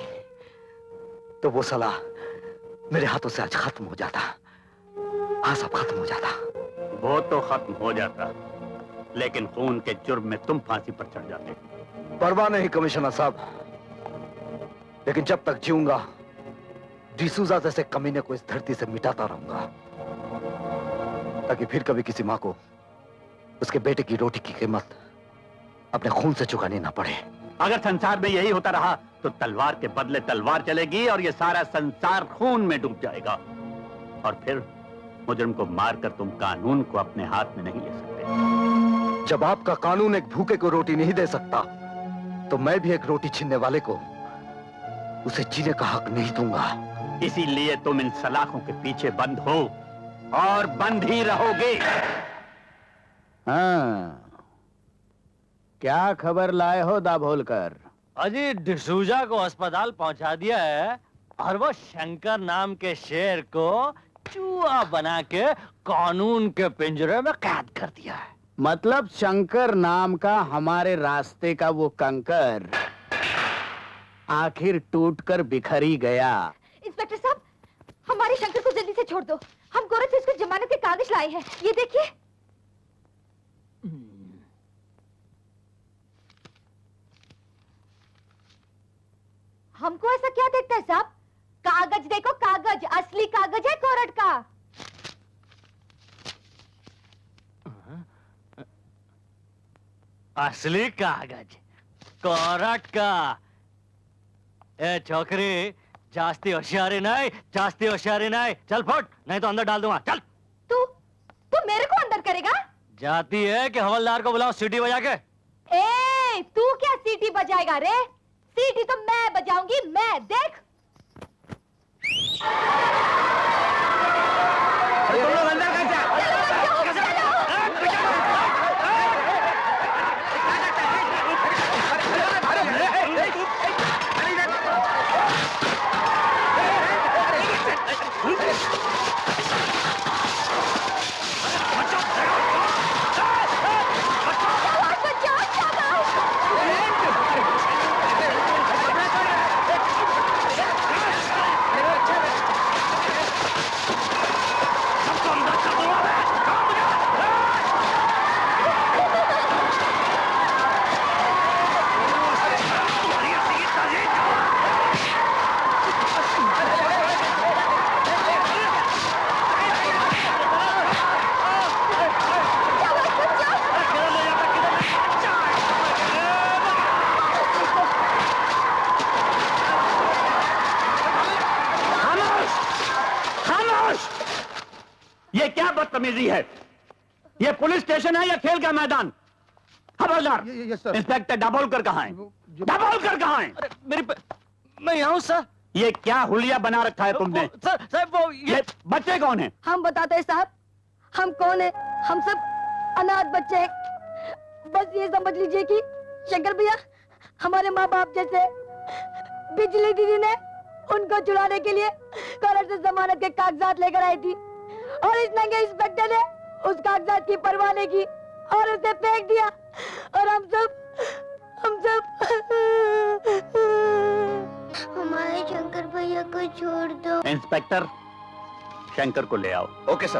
तो वो साला मेरे हाथों से आज खत्म हो जाता। हाँ, सब खत्म हो जाता। वो तो खत्म हो जाता, लेकिन खून के जुर्म में तुम फांसी पर चढ़ जाते। परवाह नहीं कमिश्नर साहब, लेकिन जब तक जीऊंगा डिसूजा जैसे कमीने को इस धरती से मिटाता रहूंगा, ताकि फिर कभी किसी मां को उसके बेटे की रोटी की कीमत अपने खून से चुकानी ना पड़े। अगर संसार में यही होता रहा तो तलवार के बदले तलवार चलेगी और ये सारा संसार खून में डूब जाएगा, और फिर मुजरिम को मारकर तुम कानून को अपने हाथ में नहीं ले सकते। जब आपका कानून एक भूखे को रोटी नहीं दे सकता, तो मैं भी एक रोटी छीनने वाले को उसे जीने का हक नहीं दूंगा। इसीलिए तुम इन सलाखों के पीछे बंद हो और बंद ही रहोगे। हाँ, क्या खबर लाए हो दाभोलकर? अजी डिसूजा को अस्पताल पहुंचा दिया है और वो शंकर नाम के शेर को चूहा बना के कानून के पिंजरे में कैद कर दिया है। मतलब शंकर नाम का हमारे रास्ते का वो कंकर आखिर टूटकर बिखर ही गया। इंस्पेक्टर साहब, हमारे शंकर को जल्दी से छोड़ दो। हम गोरख से उसके जमानत के कागज लाए हैं, ये देखिए। हमको ऐसा क्या देखता है साहब? कागज देखो, कागज, असली कागज है कोर्ट का। असली कागज कोर्ट का। ए छोकरी, जास्ती होशियारी नहीं, जास्ती होशियारी नहीं। चल फुट, नहीं तो अंदर डाल दूंगा। चल। तू मेरे को अंदर करेगा? जाती है कि हवलदार को बुलाओ सीटी बजा के? ए, तू क्या सीटी बजाएगा रे? सीटी तो मैं बजाऊंगी, मैं। देख। तुम लोग अंदर कैसे? खामोश! ये क्या बदतमीजी है? ये पुलिस स्टेशन है या खेल का मैदान? खबरदार! इंस्पेक्टर दाभोलकर कहाँ है? दाभोलकर कहाँ है? मैं यहाँ हूँ सर। ये क्या हुलिया बना रखा है तुमने? सर साहब वो ये बच्चे कौन हैं? हम बताते हैं साहब, हम कौन है? हम सब अनाथ बच्चे हैं। बस ये समझ लीजिए कि शंकर भैया हमारे माँ बाप जैसे। बिजली दीदी ने उनको छुड़ाने के लिए कोर्ट से जमानत के कागजात लेकर आई थी और इस नंगे इंस्पेक्टर ने उस कागजात की परवाह नहीं की और उसे फेंक दिया और हम सब हमारे शंकर भैया को छोड़ दो। इंस्पेक्टर, शंकर को ले आओ। Okay sir.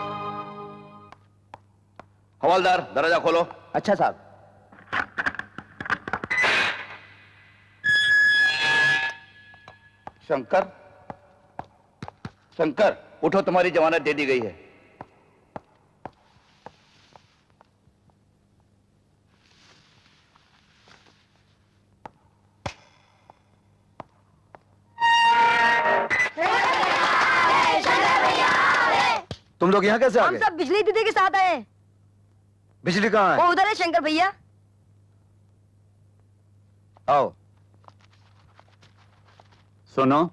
हवलदार, दरवाजा खोलो। अच्छा साहब। शंकर, शंकर उठो, तुम्हारी जमानत दे दी गई है। तुम लोग यहाँ कैसे आ हम गए? सब बिजली दीदी के साथ आए हैं। बिजली कहाँ वो है? उधर है शंकर भैया। आओ। सुनो,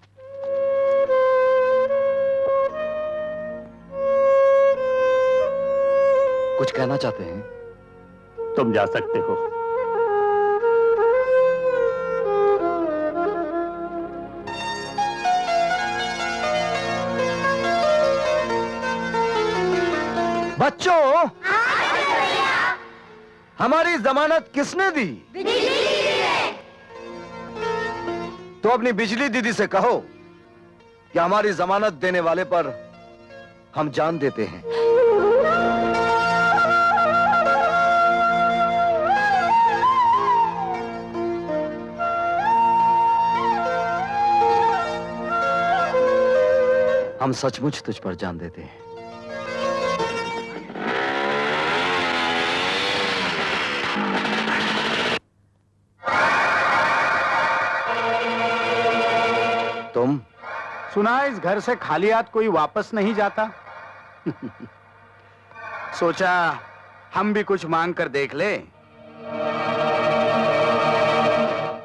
कुछ कहना चाहते हैं? तुम जा सकते हो। बच्चों, हमारी जमानत किसने दी? तो अपनी बिजली दीदी से कहो कि हमारी जमानत देने वाले पर हम जान देते हैं। हम सचमुच तुझ पर जान देते हैं। तुम? सुना इस घर से खाली हाथ कोई वापस नहीं जाता। सोचा हम भी कुछ मांग कर देख ले।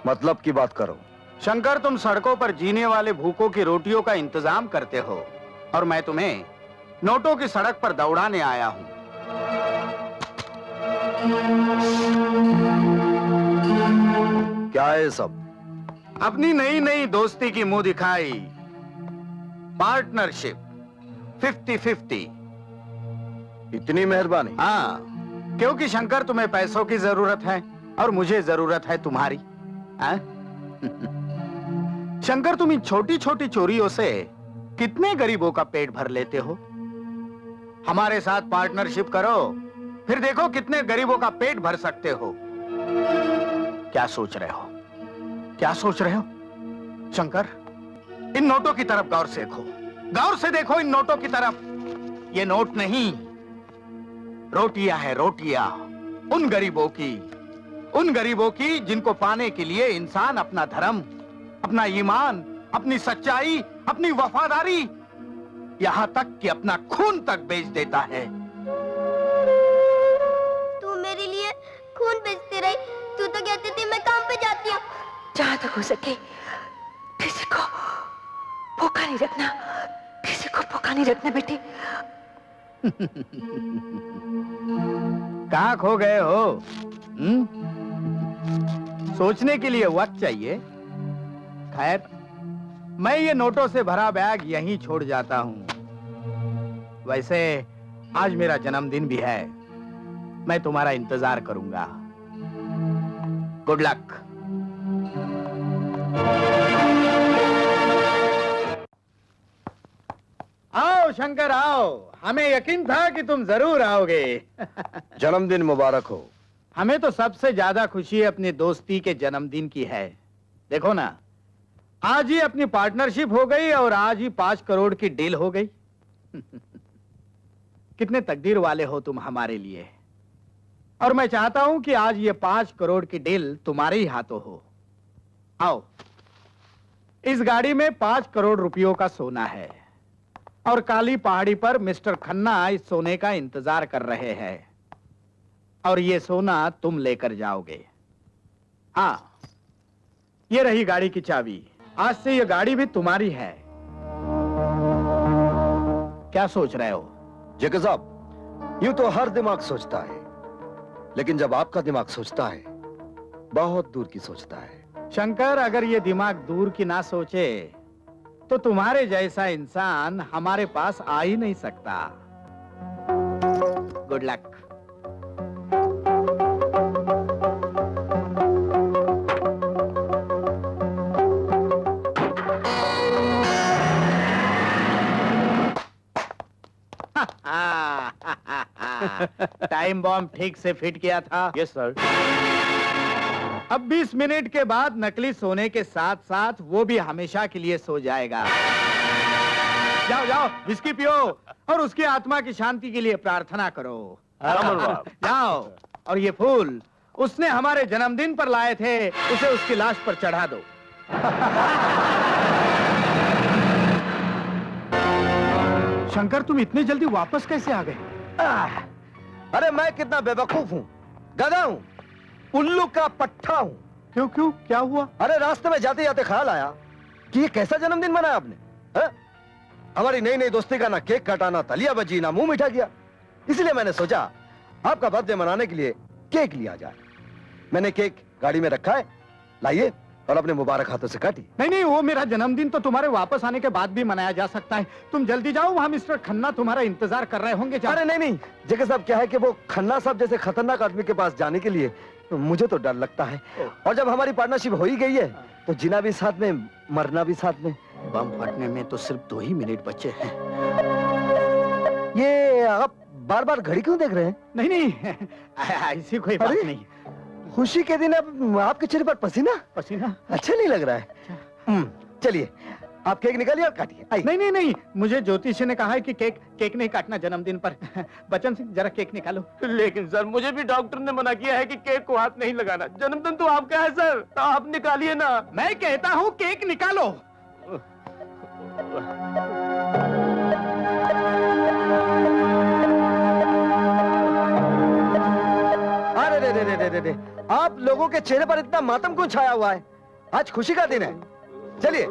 मतलब की बात करो। शंकर, तुम सड़कों पर जीने वाले भूखों की रोटियों का इंतजाम करते हो और मैं तुम्हें नोटों की सड़क पर दौड़ाने आया हूं। क्या है सब? अपनी नई नई दोस्ती की मुंह दिखाई, पार्टनरशिप 50-50। इतनी मेहरबानी? हाँ, क्योंकि शंकर तुम्हें पैसों की जरूरत है और मुझे जरूरत है तुम्हारी। शंकर, तुम इन छोटी छोटी चोरियों से कितने गरीबों का पेट भर लेते हो। हमारे साथ पार्टनरशिप करो, फिर देखो कितने गरीबों का पेट भर सकते हो। क्या सोच रहे हो? क्या सोच रहे हो? शंकर, इन नोटों की तरफ गौर से देखो, गौर से देखो इन नोटों की तरफ। ये नोट नहीं, रोटियां है, रोटियां। उन गरीबों की जिनको पाने के लिए इंसान अपना धर्म, अपना ईमान, अपनी सच्चाई, अपनी वफादारी, यहां तक कि अपना खून तक बेच देता है। तू मेरे लिए खून बेचती रही। तू तो कहती थी मैं काम पे जाती हूँ। जहां तक हो सके किसी को भूखा नहीं रखना, किसी को भूखा नहीं रखना बेटी। कहां खो गए हो? सोचने के लिए वक्त चाहिए। खैर, मैं ये नोटों से भरा बैग यहीं छोड़ जाता हूं। वैसे आज मेरा जन्मदिन भी है, मैं तुम्हारा इंतजार करूंगा। Good luck. आओ शंकर, आओ। हमें यकीन था कि तुम जरूर आओगे। जन्मदिन मुबारक हो। हमें तो सबसे ज्यादा खुशी अपनी दोस्ती के जन्मदिन की है। देखो ना, आज ही अपनी पार्टनरशिप हो गई और आज ही 5 करोड़ की डील हो गई। कितने तकदीर वाले हो तुम हमारे लिए। और मैं चाहता हूं कि आज ये 5 करोड़ की डील तुम्हारे ही हाथों हो। आओ, इस गाड़ी में 5 करोड़ रुपयों का सोना है। और काली पहाड़ी पर मिस्टर खन्ना इस सोने का इंतजार कर रहे हैं और ये सोना तुम लेकर जाओगे। हाँ, ये रही गाड़ी की चाबी। आज से ये गाड़ी भी तुम्हारी है। क्या सोच रहे हो? जेके साहब, यूं तो हर दिमाग सोचता है, लेकिन जब आपका दिमाग सोचता है, बहुत दूर की सोचता है। शंकर, अगर ये दिमाग दूर की ना सोचे तो तुम्हारे जैसा इंसान हमारे पास आ ही नहीं सकता। Good luck. टाइम बॉम्ब ठीक से फिट किया था? Yes sir. अब 20 मिनट के बाद नकली सोने के साथ साथ वो भी हमेशा के लिए सो जाएगा। जाओ जाओ, विस्की पियो और उसकी आत्मा की शांति के लिए प्रार्थना करो। जाओ, और ये फूल उसने हमारे जन्मदिन पर लाए थे, उसे उसकी लाश पर चढ़ा दो। शंकर, तुम इतनी जल्दी वापस कैसे आ गए? अरे मैं कितना बेवकूफ हूँ, गधा हूँ, उल्लू का पट्टा हूँ। क्यों क्यों, क्या हुआ? अरे रास्ते में जाते जाते ख्याल आया कि ये कैसा जन्मदिन मनाया आपने। हमारी नई नई दोस्ती का ना केक काटा, तलिया बजी, ना मुंह मीठा किया। इसलिए मैंने सोचा आपका बर्थडे मनाने के लिए केक लिया जाए। मैंने केक गाड़ी में रखा है, लाइए और अपने मुबारक हाथों से काटिए। नहीं नहीं, वो मेरा जन्मदिन तो तुम्हारे वापस आने के बाद भी मनाया जा सकता है। तुम जल्दी जाओ, वहाँ मिस्टर खन्ना तुम्हारा इंतजार कर रहे होंगे। अरे नहीं नहीं जेके साहब, क्या है कि वो खन्ना साहब जैसे खतरनाक आदमी के पास जाने के लिए मुझे तो डर लगता है। और जब हमारी पार्टनरशिप हो ही गई है तो जीना भी साथ में, मरना भी साथ में। बम फटने में तो सिर्फ 2 ही मिनट बचे हैं। ये आप बार बार घड़ी क्यों देख रहे हैं? नहीं नहीं, ऐसी कोई बात नहीं। खुशी के दिन अब आपके चेहरे पर पसीना पसीना अच्छा नहीं लग रहा है। चलिए आप केक निकालिए और काटिए। नहीं नहीं नहीं, मुझे ज्योतिषी ने कहा है कि केक नहीं काटना जन्मदिन पर। बच्चन सिंह, जरा केक निकालो। लेकिन सर, मुझे भी डॉक्टर ने मना किया है कि केक को हाथ नहीं लगाना। जन्मदिन तो आपका है सर, तो आप निकालिए ना। मैं कहता हूँ केक निकालो। अरे रे, आप लोगों के चेहरे पर इतना मातम क्यों छाया हुआ है? आज खुशी का दिन है। चलिए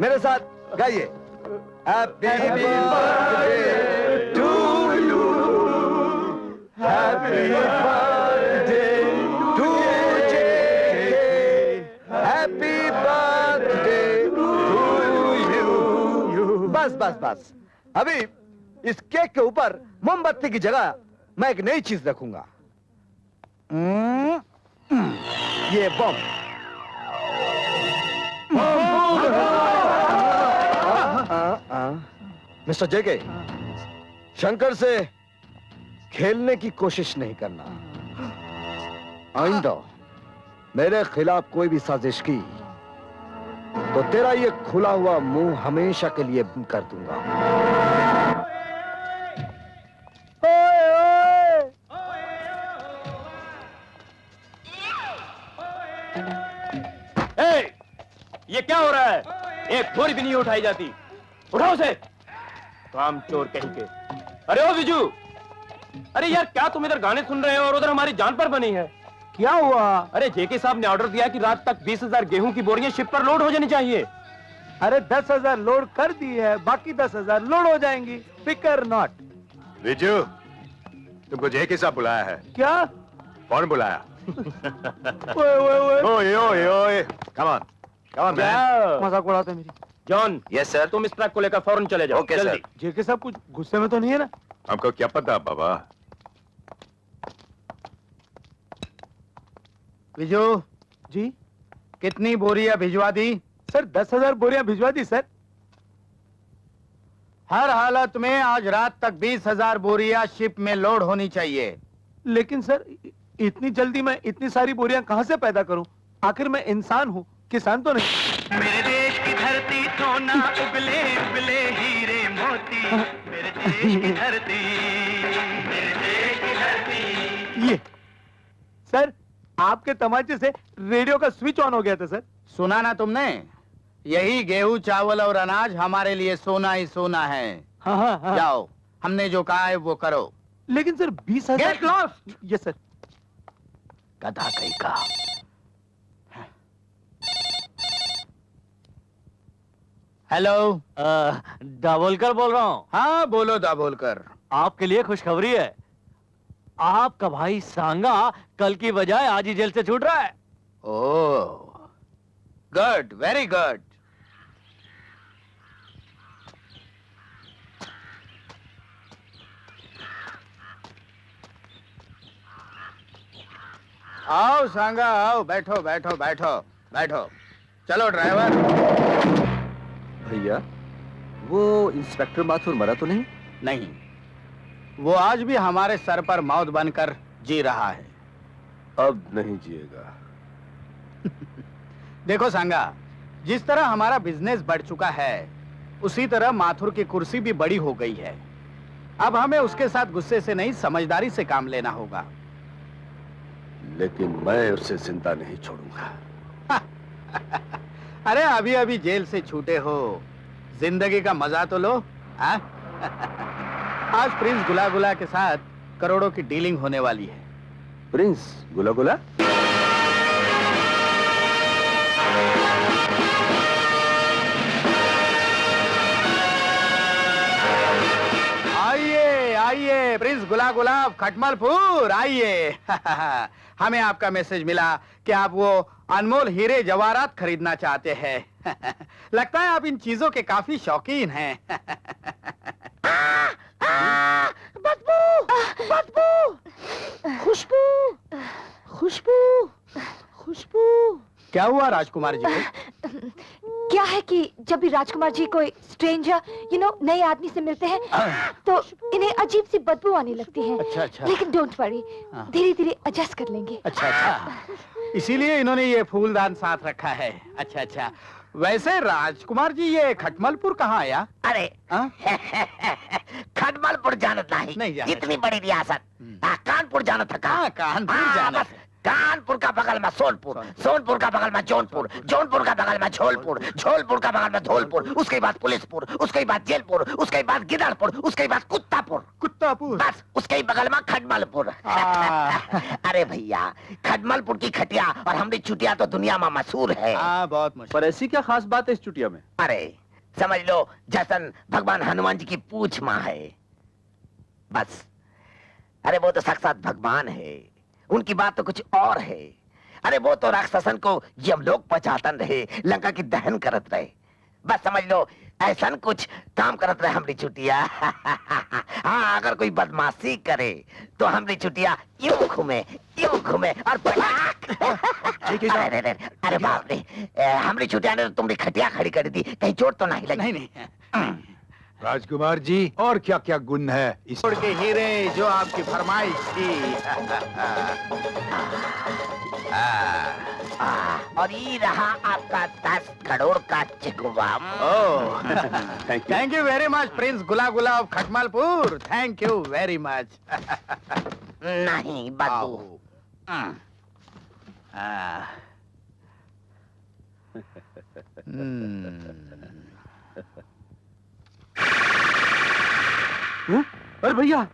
मेरे साथ गाइए। Happy birthday to you, happy birthday to JK, happy birthday to you. बस बस बस, अभी इस केक के ऊपर मोमबत्ती की जगह मैं एक नई चीज रखूंगा। ये बम। मिस्टर जेके, शंकर से खेलने की कोशिश नहीं करना। आइंदा मेरे खिलाफ कोई भी साजिश की तो तेरा ये खुला हुआ मुंह हमेशा के लिए बंद कर दूंगा। ये क्या हो रहा है? एक बोरी भी नहीं उठाई जाती। उठाओ उसे। काम चोर कहीं के। अरे ओ बिजू, अरे यार, क्या तुम इधर गाने सुन रहे हो और उधर हमारी जान पर बनी है? क्या हुआ? अरे जेके साहब ने ऑर्डर दिया कि रात तक 20,000 गेहूं की बोरियां शिप पर लोड हो जानी चाहिए। अरे 10,000 लोड कर दी है, बाकी 10,000 लोड हो जाएंगी। फिकर नॉट। विजू, तुमको जेके साहब बुलाया है। क्या? कौन बुलाया? ओए ओए ओए, कम ऑन मजाक उड़ाते हैं मेरी। जॉन। Yes sir. तुम इस ट्रक को लेकर फौरन चले जाओ। ओके जल्दी। जेके साहब कुछ गुस्से में तो नहीं है ना? हमको क्या पता बाबा। विजू जी, कितनी बोरियां भिजवा दी? सर 10,000 बोरियां भिजवा दी सर। हर हालत में आज रात तक 20,000 बोरियां शिप में लोड होनी चाहिए। लेकिन सर, इतनी जल्दी मैं इतनी सारी बोरियां कहां से पैदा करूं? आखिर मैं इंसान हूं, किसान तो नहीं। मेरे देश की धरती सोना उगले उगले हीरे मोती, मेरे देश की धरती, मेरे देश की धरती। ये सर, आपके तमाचे से रेडियो का स्विच ऑन हो गया था सर। सुना ना तुमने? यही गेहूं चावल और अनाज हमारे लिए सोना ही सोना है। हाँ। जाओ, हमने जो कहा है वो करो। लेकिन sir 20,000। Get lost. Yes sir. गधा कहीं का। हेलो, दाभोलकर बोल रहा हूँ। हाँ बोलो दाभोलकर। आपके लिए खुशखबरी है। आपका भाई सांगा कल की बजाय आज ही जेल से छूट रहा है। ओह, गुड, वेरी गुड। आओ सांगा, आओ, बैठो बैठो बैठो बैठो। चलो ड्राइवर। भैया, वो इंस्पेक्टर माथुर मरा तो नहीं? नहीं, वो आज भी हमारे सर पर मौत बनकर जी रहा है। अब नहीं जिएगा। देखो सांगा, जिस तरह हमारा बिजनेस बढ़ चुका है उसी तरह माथुर की कुर्सी भी बड़ी हो गई है। अब हमें उसके साथ गुस्से से नहीं, समझदारी से काम लेना होगा। लेकिन मैं उसे जिंदा नहीं छोड़ूंगा। अरे अभी अभी जेल से छूटे हो, जिंदगी का मजा तो लो। हाँ? आज प्रिंस गुला गुला के साथ करोड़ों की डीलिंग होने वाली है। प्रिंस गुला गुला? आइए आइए प्रिंस गुला गुलाब खटमलपुर आइए। हमें आपका मैसेज मिला कि आप वो अनमोल हीरे जवाहरात खरीदना चाहते हैं। लगता है आप इन चीजों के काफी शौकीन हैं। बदबू, बदबू, खुशबू, खुशबू, खुशबू। क्या हुआ राजकुमार जी को? क्या है कि जब भी राजकुमार जी कोई स्ट्रेंजर नए आदमी से मिलते हैं तो इन्हें अजीब सी बदबू आने लगती है। अच्छा। लेकिन डोंट वरी, धीरे धीरे एडजस्ट कर लेंगे। अच्छा, इसीलिए इन्होंने ये फूलदान साथ रखा है। अच्छा। वैसे राजकुमार जी, ये खटमलपुर कहाँ आया? अरे खटमलपुर जानत नहीं, इतनी बड़ी रियासत। कानपुर जाना था। कानपुर जाना। कानपुर का बगल में सोनपुर, सोनपुर का बगल में जौनपुर, जौनपुर का बगल में झोलपुर, झोलपुर का बगल में धौलपुर, उसके बाद पुलिसपुर, उसके बाद जेलपुर, उसके बाद गिदड़पुर, उसके बाद कुत्तापुर, बस उसके ही बगल में खटमलपुर। अरे भैया, खटमलपुर की खटिया और हमारी चुटिया तो दुनिया में मशहूर है। बहुत मशहूर। पर ऐसी क्या खास बात है इस चुटिया में? अरे समझ लो जैसन भगवान हनुमान जी की पूछ माँ है, बस। अरे वो तो साक्षात भगवान है, उनकी बात तो कुछ और है। अरे वो तो राक्षसन को यमलोक पहुंचातन रहे, लंका की दहन करत रहे। बस समझ लो ऐसा कुछ काम करत रहे हमारी चुटिया। हाँ, अगर कोई बदमाशी करे तो हमारी चुटिया यूं घूमे और अरे बाप रे, हमारी चुटिया ने तो तुमने खटिया खड़ी कर दी, कहीं चोट तो नहीं लगी? नहीं। राजकुमार जी, और क्या क्या गुण है इस के हीरे जो आपकी फरमाइश थी। और ये रहा आपका 10 करोड़ का चिकवा। Thank you very much prince Gula Gula of Khatmalpur. Thank you very much. नहीं बदबू। अरे भैया,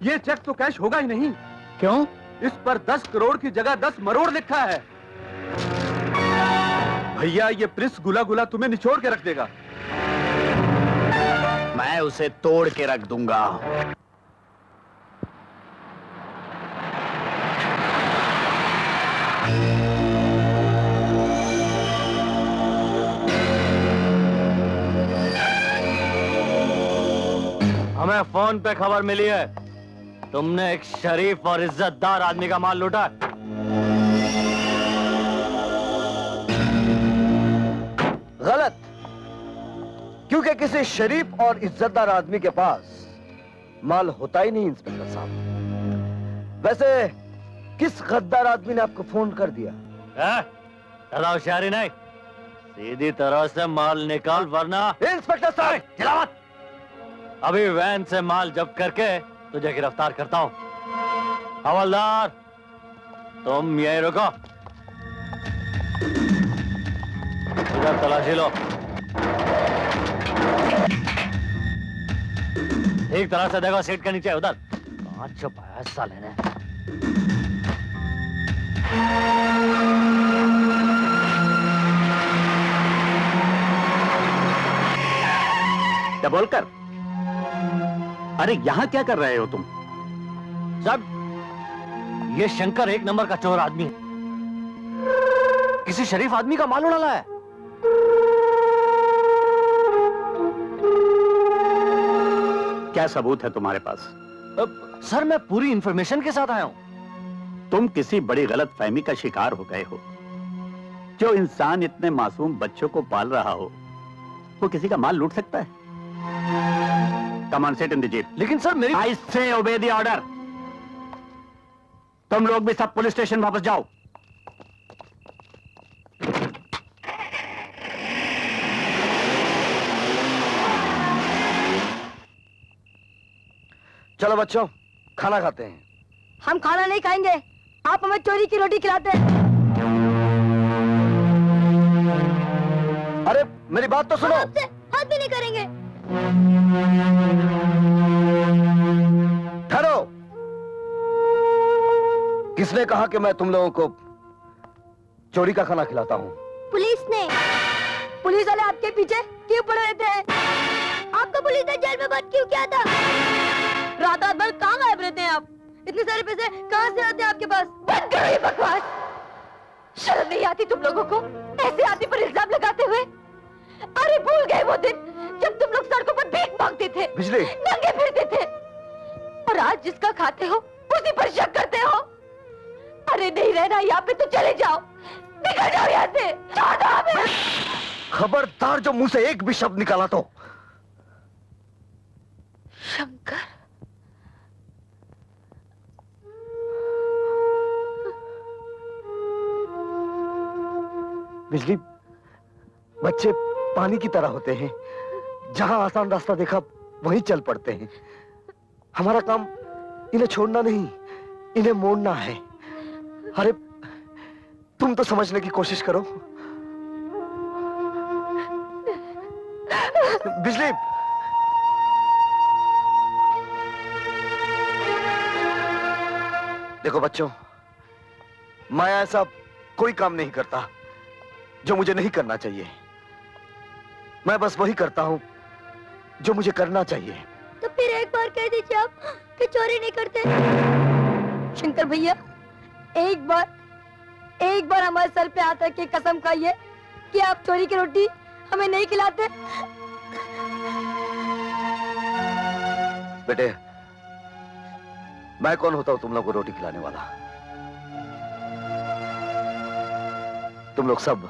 ये चेक तो कैश होगा ही नहीं। क्यों? इस पर 10 करोड़ की जगह 10 मरोड़ लिखा है। भैया, ये प्रिंस गुला गुला तुम्हें निचोड़ के रख देगा। मैं उसे तोड़ के रख दूंगा। हमें फोन पे खबर मिली है तुमने एक शरीफ और इज्जतदार आदमी का माल लूटा। गलत, क्योंकि किसी शरीफ और इज्जतदार आदमी के पास माल होता ही नहीं इंस्पेक्टर साहब। वैसे किस गद्दार आदमी ने आपको फोन कर दिया? ज्यादा होशियारी नहीं, सीधी तरह से माल निकाल वरना। इंस्पेक्टर साहब, चिल्लावत। अभी वैन से माल जब्त करके तुझे गिरफ्तार करता हूँ। हवलदार, तुम यहीं रुको। इधर तलाशी लो। एक तरह से देखो, सीट के नीचे उधर। कहाँ छुपाया है साले ने? क्या बोलकर? अरे यहाँ क्या कर रहे हो तुम? साहब, ये शंकर एक नंबर का चोर आदमी है। किसी शरीफ आदमी का माल उड़ा है। क्या सबूत है तुम्हारे पास? सर, मैं पूरी इंफॉर्मेशन के साथ आया हूं। तुम किसी बड़ी गलत फहमी का शिकार हो गए हो। जो इंसान इतने मासूम बच्चों को पाल रहा हो, वो किसी का माल लूट सकता है? Come on, sit in the jeep. लेकिन सर मेरी I say obey the order. तुम लोग भी सब पुलिस स्टेशन वापस जाओ। चलो बच्चों, खाना खाते हैं। हम खाना नहीं खाएंगे, आप हमें चोरी की रोटी खिलाते हैं। अरे मेरी बात तो सुनो। आपसे हाथ भी नहीं करेंगे। ठहरो। किसने कहा कि मैं तुम लोगों को चोरी का खाना खिलाता हूँ? पुलिस ने। पुलिस वाले आपके पीछे क्यों पड़े रहते हैं? आपको पुलिस ने जेल में बंद क्यों किया था? रात रात भर कहाँ गायब रहते हैं आप? इतने सारे पैसे कहाँ से आते हैं आपके पास? बंद करो ये बकवास। शर्म नहीं आती तुम लोगों को ऐसे आदमी पर इल्जाम लगाते हुए? अरे भूल गए वो दिन जब तुम लोग सड़कों पर भीख मांगते थे, बिजली, नंगे फिरते थे, और आज जिसका खाते हो उसी पर शक करते हो। अरे नहीं रहना यहाँ पे तो चले जाओ, निकल जाओ यहाँ से, छोड़ दो हमें। खबरदार जो मुंह से एक भी शब्द निकाला तो। शंकर, बिजली, बच्चे पानी की तरह होते हैं, जहां आसान रास्ता देखा वहीं चल पड़ते हैं। हमारा काम इन्हें छोड़ना नहीं, इन्हें मोड़ना है। अरे तुम तो समझने की कोशिश करो। बिजली, देखो बच्चों, मैं ऐसा कोई काम नहीं करता जो मुझे नहीं करना चाहिए। मैं बस वही करता हूं जो मुझे करना चाहिए। तो फिर एक बार कह दीजिए आप कि चोरी नहीं करते। शंकर भैया, एक बार हमारे सर पे हाथ रख के कसम खाइए कि आप चोरी की रोटी हमें नहीं खिलाते। बेटे, मैं कौन होता हूं तुम लोग को रोटी खिलाने वाला? तुम लोग सब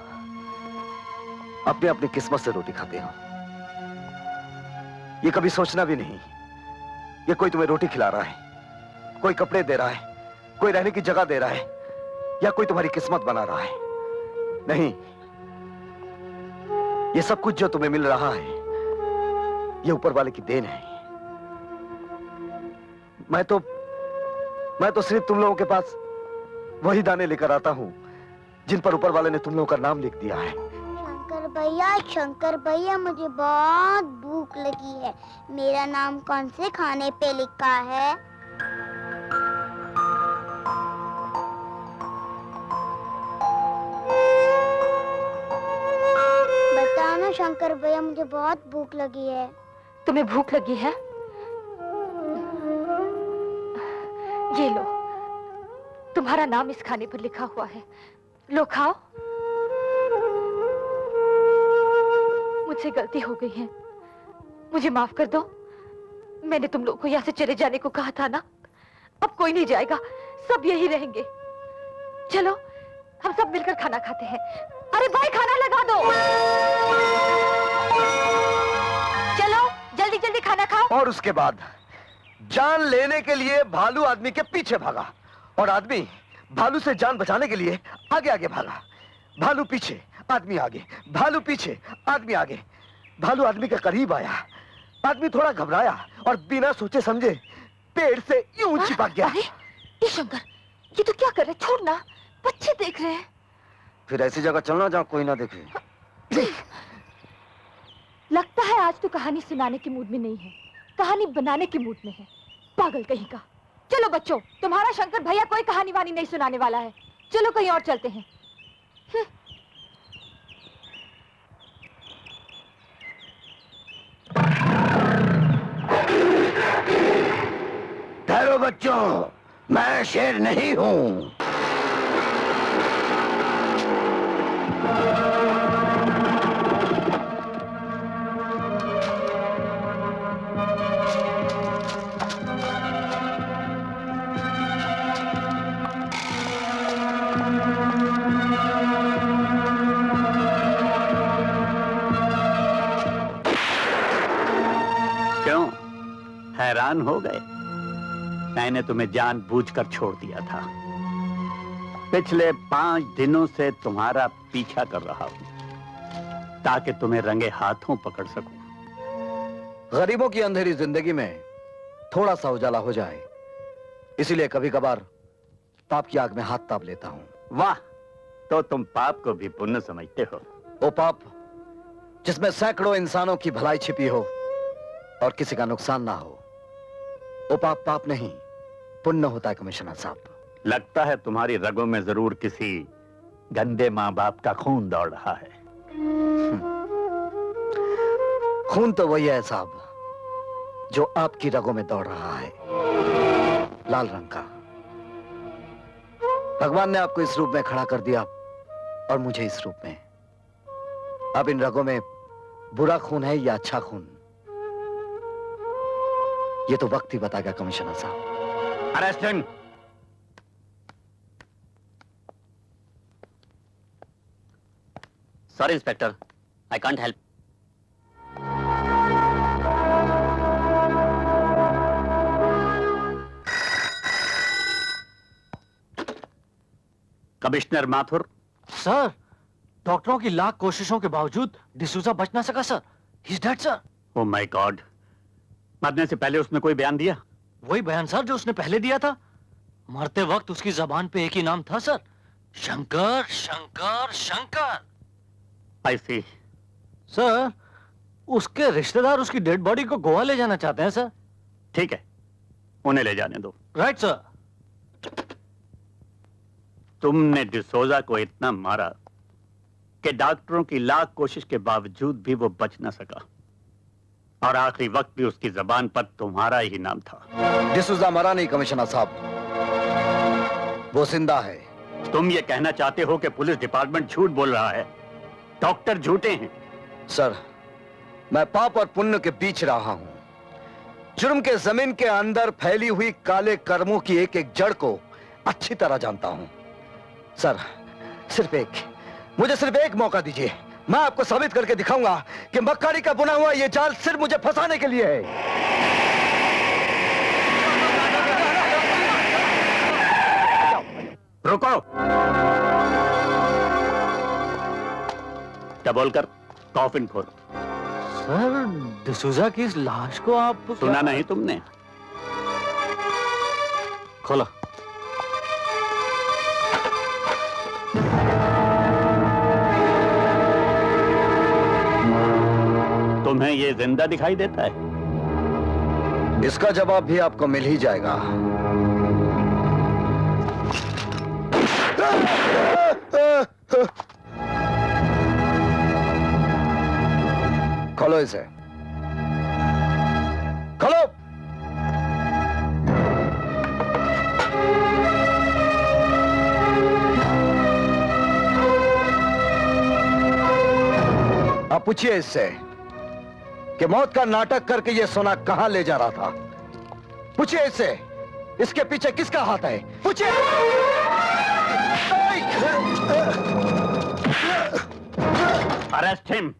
अपनी अपनी किस्मत से रोटी खाते हो। ये कभी सोचना भी नहीं ये कोई तुम्हें रोटी खिला रहा है, कोई कपड़े दे रहा है, कोई रहने की जगह दे रहा है, या कोई तुम्हारी किस्मत बना रहा है। नहीं, ये सब कुछ जो तुम्हें मिल रहा है ये ऊपर वाले की देन है। मैं तो सिर्फ तुम लोगों के पास वही दाने लेकर आता हूं जिन पर ऊपर वाले ने तुम लोगों का नाम लिख दिया है। शंकर भैया, मुझे बहुत भूख लगी है। मेरा नाम कौन से खाने पे लिखा है? बताओ ना शंकर भैया, मुझे बहुत भूख लगी है। तुम्हें भूख लगी है? ये लो, तुम्हारा नाम इस खाने पर लिखा हुआ है, लो खाओ। मुझसे गलती हो गई है, मुझे माफ कर दो। मैंने तुम लोग को यहाँ से चले जाने को कहा था ना। अब कोई नहीं जाएगा, सब यही रहेंगे। चलो हम सब मिलकर खाना खाते हैं। अरे भाई, खाना लगा दो। चलो जल्दी जल्दी खाना खाओ। और उसके बाद जान लेने के लिए भालू आदमी के पीछे भागा, और आदमी भालू से जान बचाने के लिए आगे आगे भागा। भालू पीछे, आदमी आगे, भालू पीछे, आदमी आगे। भालू आदमी के करीब आया, आदमी थोड़ा घबराया और बिना सोचे समझे पेड़ से यूं चिपक गया। ये शंकर, ये तो क्या कर रहे? छोड़ना, बच्चे देख रहे हैं। फिर ऐसी जगह चलना जहाँ कोई ना देखे। लगता है आज तो कहानी सुनाने के मूड में नहीं है, कहानी बनाने के मूड में है। पागल कहीं का। चलो बच्चों, तुम्हारा शंकर भैया कोई कहानी वानी नहीं सुनाने वाला है। चलो कहीं और चलते हैं। ठहरो बच्चों, मैं शेर नहीं हूं। क्यों हैरान हो गए? मैंने तुम्हें जानबूझकर छोड़ दिया था। पिछले 5 दिनों से तुम्हारा पीछा कर रहा हूं ताकि तुम्हें रंगे हाथों पकड़ सकूं। गरीबों की अंधेरी जिंदगी में थोड़ा सा उजाला हो जाए, इसीलिए कभी कभार पाप की आग में हाथ ताप लेता हूं। वाह, तो तुम पाप को भी पुण्य समझते हो। वो पाप जिसमें सैकड़ों इंसानों की भलाई छिपी हो और किसी का नुकसान ना हो, वो पाप पाप नहीं पुण्य होता है कमिश्नर साहब। लगता है तुम्हारी रगों में जरूर किसी गंदे माँ बाप का खून दौड़ रहा है। खून तो वही है साहब जो आपकी रगों में दौड़ रहा है, लाल रंग का। भगवान ने आपको इस रूप में खड़ा कर दिया और मुझे इस रूप में। अब इन रगों में बुरा खून है या अच्छा खून, ये तो वक्त ही बताएगा कमिश्नर साहब। Arrest him. Sorry inspector, I can't help. Commissioner Mathur. Sir, डॉक्टरों की लाख कोशिशों के बावजूद डिसूजा बच ना सका sir. He is dead sir. Oh my God, मरने से पहले उसने कोई बयान दिया? वही बयान सर जो उसने पहले दिया था। मरते वक्त उसकी जबान पे एक ही नाम था सर, शंकर शंकर शंकर। आई सी। सर, उसके रिश्तेदार उसकी डेड बॉडी को गोवा ले जाना चाहते हैं सर। ठीक है, उन्हें ले जाने दो। Right sir. तुमने डिसोजा को इतना मारा कि डॉक्टरों की लाख कोशिश के बावजूद भी वो बच ना सका, और आखिरी वक्त भी उसकी जबान पर तुम्हारा ही नाम था। डिसूजा मरा नहीं कमिश्नर साहब, वो जिंदा है। तुम ये कहना चाहते हो कि पुलिस डिपार्टमेंट झूठ बोल रहा है, डॉक्टर झूठे हैं? सर, मैं पाप और पुण्य के बीच रहा हूं। जुर्म के जमीन के अंदर फैली हुई काले कर्मों की एक एक जड़ को अच्छी तरह जानता हूं। सर, मुझे सिर्फ एक मौका दीजिए, मैं आपको साबित करके दिखाऊंगा कि मक्कारी का बुना हुआ यह जाल सिर्फ मुझे फंसाने के लिए है। रुको। टबोल कर कॉफिन खोल। सर, डिसूजा की इस लाश को आप सुना नहीं तुमने? खोलो। तुम्हें ये जिंदा दिखाई देता है? इसका जवाब भी आपको मिल ही जाएगा। खोलो इसे, खोलो। आप पूछिए इससे कि मौत का नाटक करके ये सोना कहां ले जा रहा था। पूछिए इससे, इसके पीछे किसका हाथ है? पूछिए। Arrest him.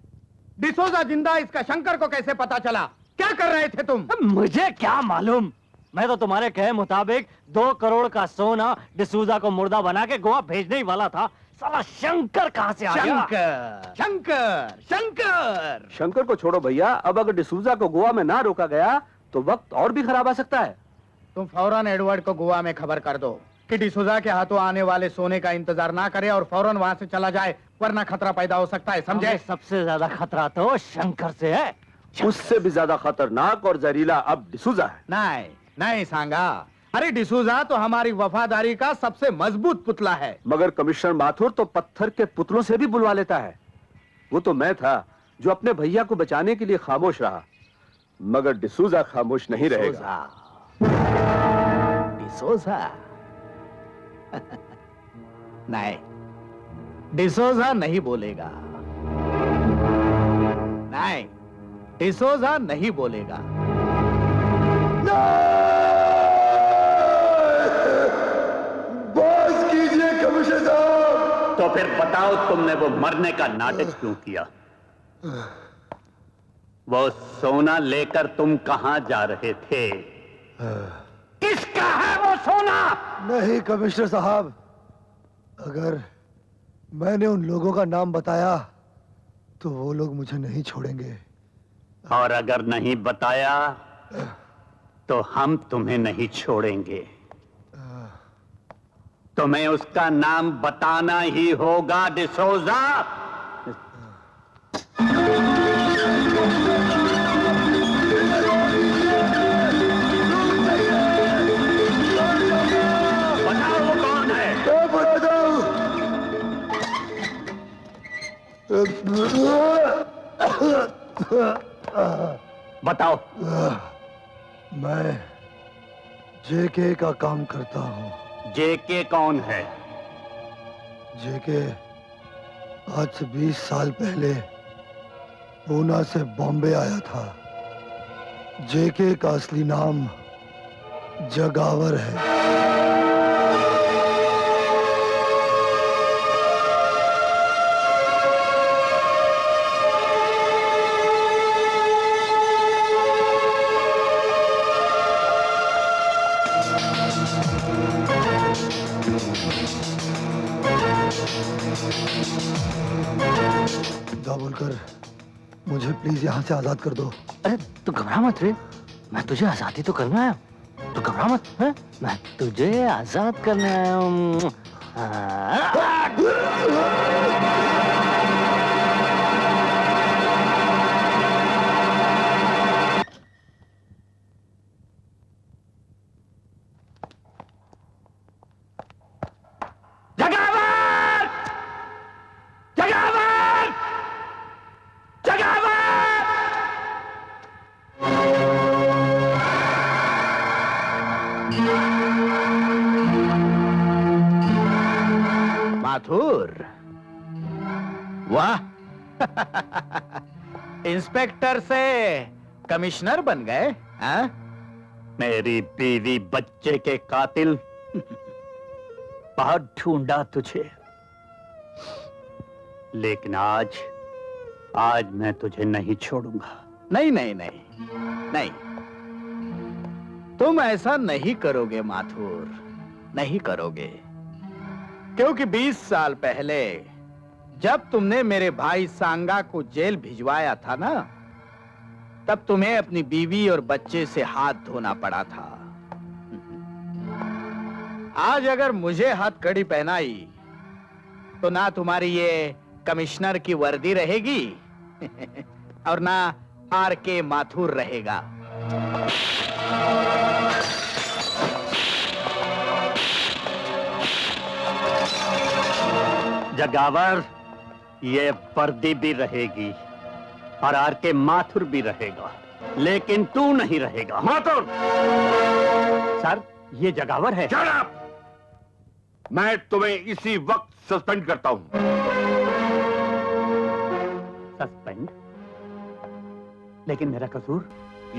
डिसोजा जिंदा, इसका शंकर को कैसे पता चला? क्या कर रहे थे तुम? मुझे क्या मालूम, मैं तो तुम्हारे कहे मुताबिक 2 करोड़ का सोना डिसूजा को मुर्दा बना के गोवा भेजने ही वाला था। साला शंकर कहां से आ गया? शंकर शंकर शंकर शंकर को छोड़ो भैया, अब अगर डिसूजा को गोवा में ना रोका गया तो वक्त और भी खराब आ सकता है। तुम फौरन एडवर्ड को गोवा में खबर कर दो कि डिसूजा के हाथों आने वाले सोने का इंतजार ना करे और फौरन वहां से चला जाए, वरना खतरा पैदा हो सकता है, समझे? सबसे ज्यादा खतरा तो शंकर से है। उससे भी ज्यादा खतरनाक और जहरीला अब डिसूजा है। नहीं नहीं सांगा, अरे डिसूजा तो हमारी वफादारी का सबसे मजबूत पुतला है। मगर कमिश्नर माथुर तो पत्थर के पुतलों से भी बुलवा लेता है। वो तो मैं था जो अपने भैया को बचाने के लिए खामोश रहा, मगर डिसूजा खामोश नहीं रहेगा। डिसूजा नहीं, डिसूजा नहीं बोलेगा। नहीं, डिसूजा नहीं बोलेगा। बस कीजिए कमिश्नर साहब। तो फिर बताओ, तुमने वो मरने का नाटक क्यों किया? वो सोना लेकर तुम कहां जा रहे थे? किसका है वो सोना? नहीं कमिश्नर साहब, अगर मैंने उन लोगों का नाम बताया तो वो लोग मुझे नहीं छोड़ेंगे। और अगर नहीं बताया तो हम तुम्हें नहीं छोड़ेंगे। तुम्हें उसका नाम बताना ही होगा डिसोजा। बताओ वो कौन है? बताओ। मैं जेके का काम करता हूँ। जेके कौन है? जेके आज से 20 साल पहले पूना से बॉम्बे आया था। जेके का असली नाम जगावर है। बोलकर मुझे प्लीज यहाँ से आजाद कर दो। अरे तू घबरा मत रे, मैं तुझे आजादी तो करने आया हूँ। तू घबरा मत, है? मैं तुझे आजाद करने आया हूँ। माथुर, वाह इंस्पेक्टर से कमिश्नर बन गए, हाँ? मेरी बीवी बच्चे के कातिल, बहुत ढूंढा तुझे, लेकिन आज मैं तुझे नहीं छोड़ूंगा। नहीं नहीं नहीं नहीं, तुम ऐसा नहीं करोगे माथुर, नहीं करोगे। क्योंकि 20 साल पहले जब तुमने मेरे भाई सांगा को जेल भिजवाया था ना, तब तुम्हें अपनी बीवी और बच्चे से हाथ धोना पड़ा था। आज अगर मुझे हथकड़ी पहनाई तो ना तुम्हारी ये कमिश्नर की वर्दी रहेगी और ना आर.के. माथुर रहेगा। जगावर, ये वर्दी भी रहेगी और आर.के. माथुर भी रहेगा, लेकिन तू नहीं रहेगा। माथुर! सर, ये जगावर है। Shut up! मैं तुम्हें इसी वक्त सस्पेंड करता हूं। सस्पेंड? लेकिन मेरा कसूर?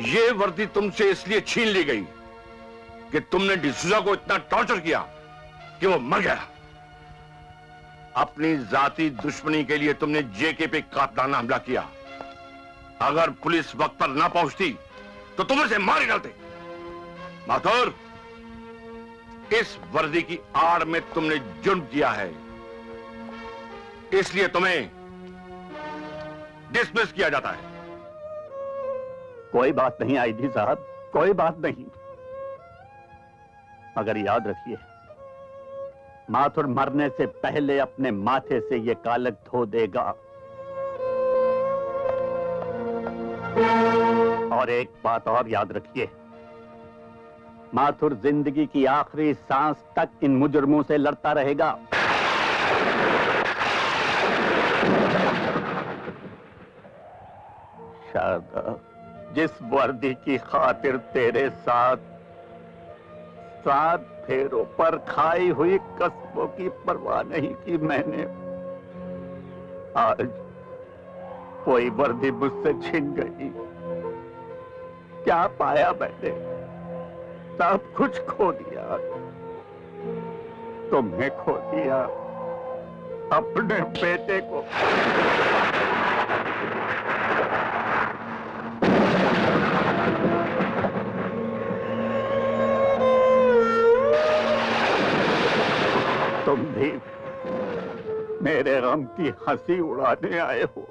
ये वर्दी तुमसे इसलिए छीन ली गई कि तुमने डिसूजा को इतना टॉर्चर किया कि वो मर गया। अपनी जाती दुश्मनी के लिए तुमने जेके पे कातलाना हमला किया। अगर पुलिस वक्त पर ना पहुंचती तो तुम उसे मार डालते। माथुर, इस वर्दी की आड़ में तुमने जुर्म किया है, इसलिए तुम्हें डिसमिस किया जाता है। कोई बात नहीं आईजी साहब, कोई बात नहीं, मगर याद रखिए, माथुर मरने से पहले अपने माथे से ये कालक धो देगा। और एक बात और याद रखिए, माथुर जिंदगी की आखिरी सांस तक इन मुजरमों से लड़ता रहेगा। शारदा, जिस वर्दी की खातिर तेरे साथ 7 फेरों पर खाई हुई कस्मों की परवाह नहीं की मैंने, आज कोई वर्दी मुझसे छिन गई। क्या पाया मैंने? सब कुछ खो दिया। तुम्हें खो दिया, अपने बेटे को। तुम भी मेरे गम की हंसी उड़ाने आए हो?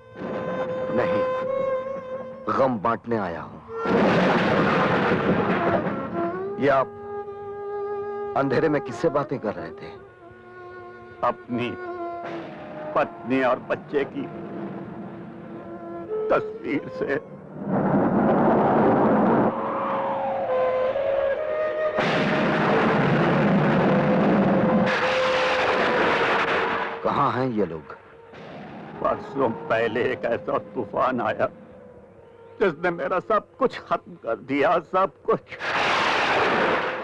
नहीं, गम बांटने आया हूं। ये आप अंधेरे में किससे बातें कर रहे थे? अपनी पत्नी और बच्चे की तस्वीर से। कहां हैं ये लोग? परसों पहले एक ऐसा तूफान आया जिसने मेरा सब कुछ खत्म कर दिया, सब कुछ।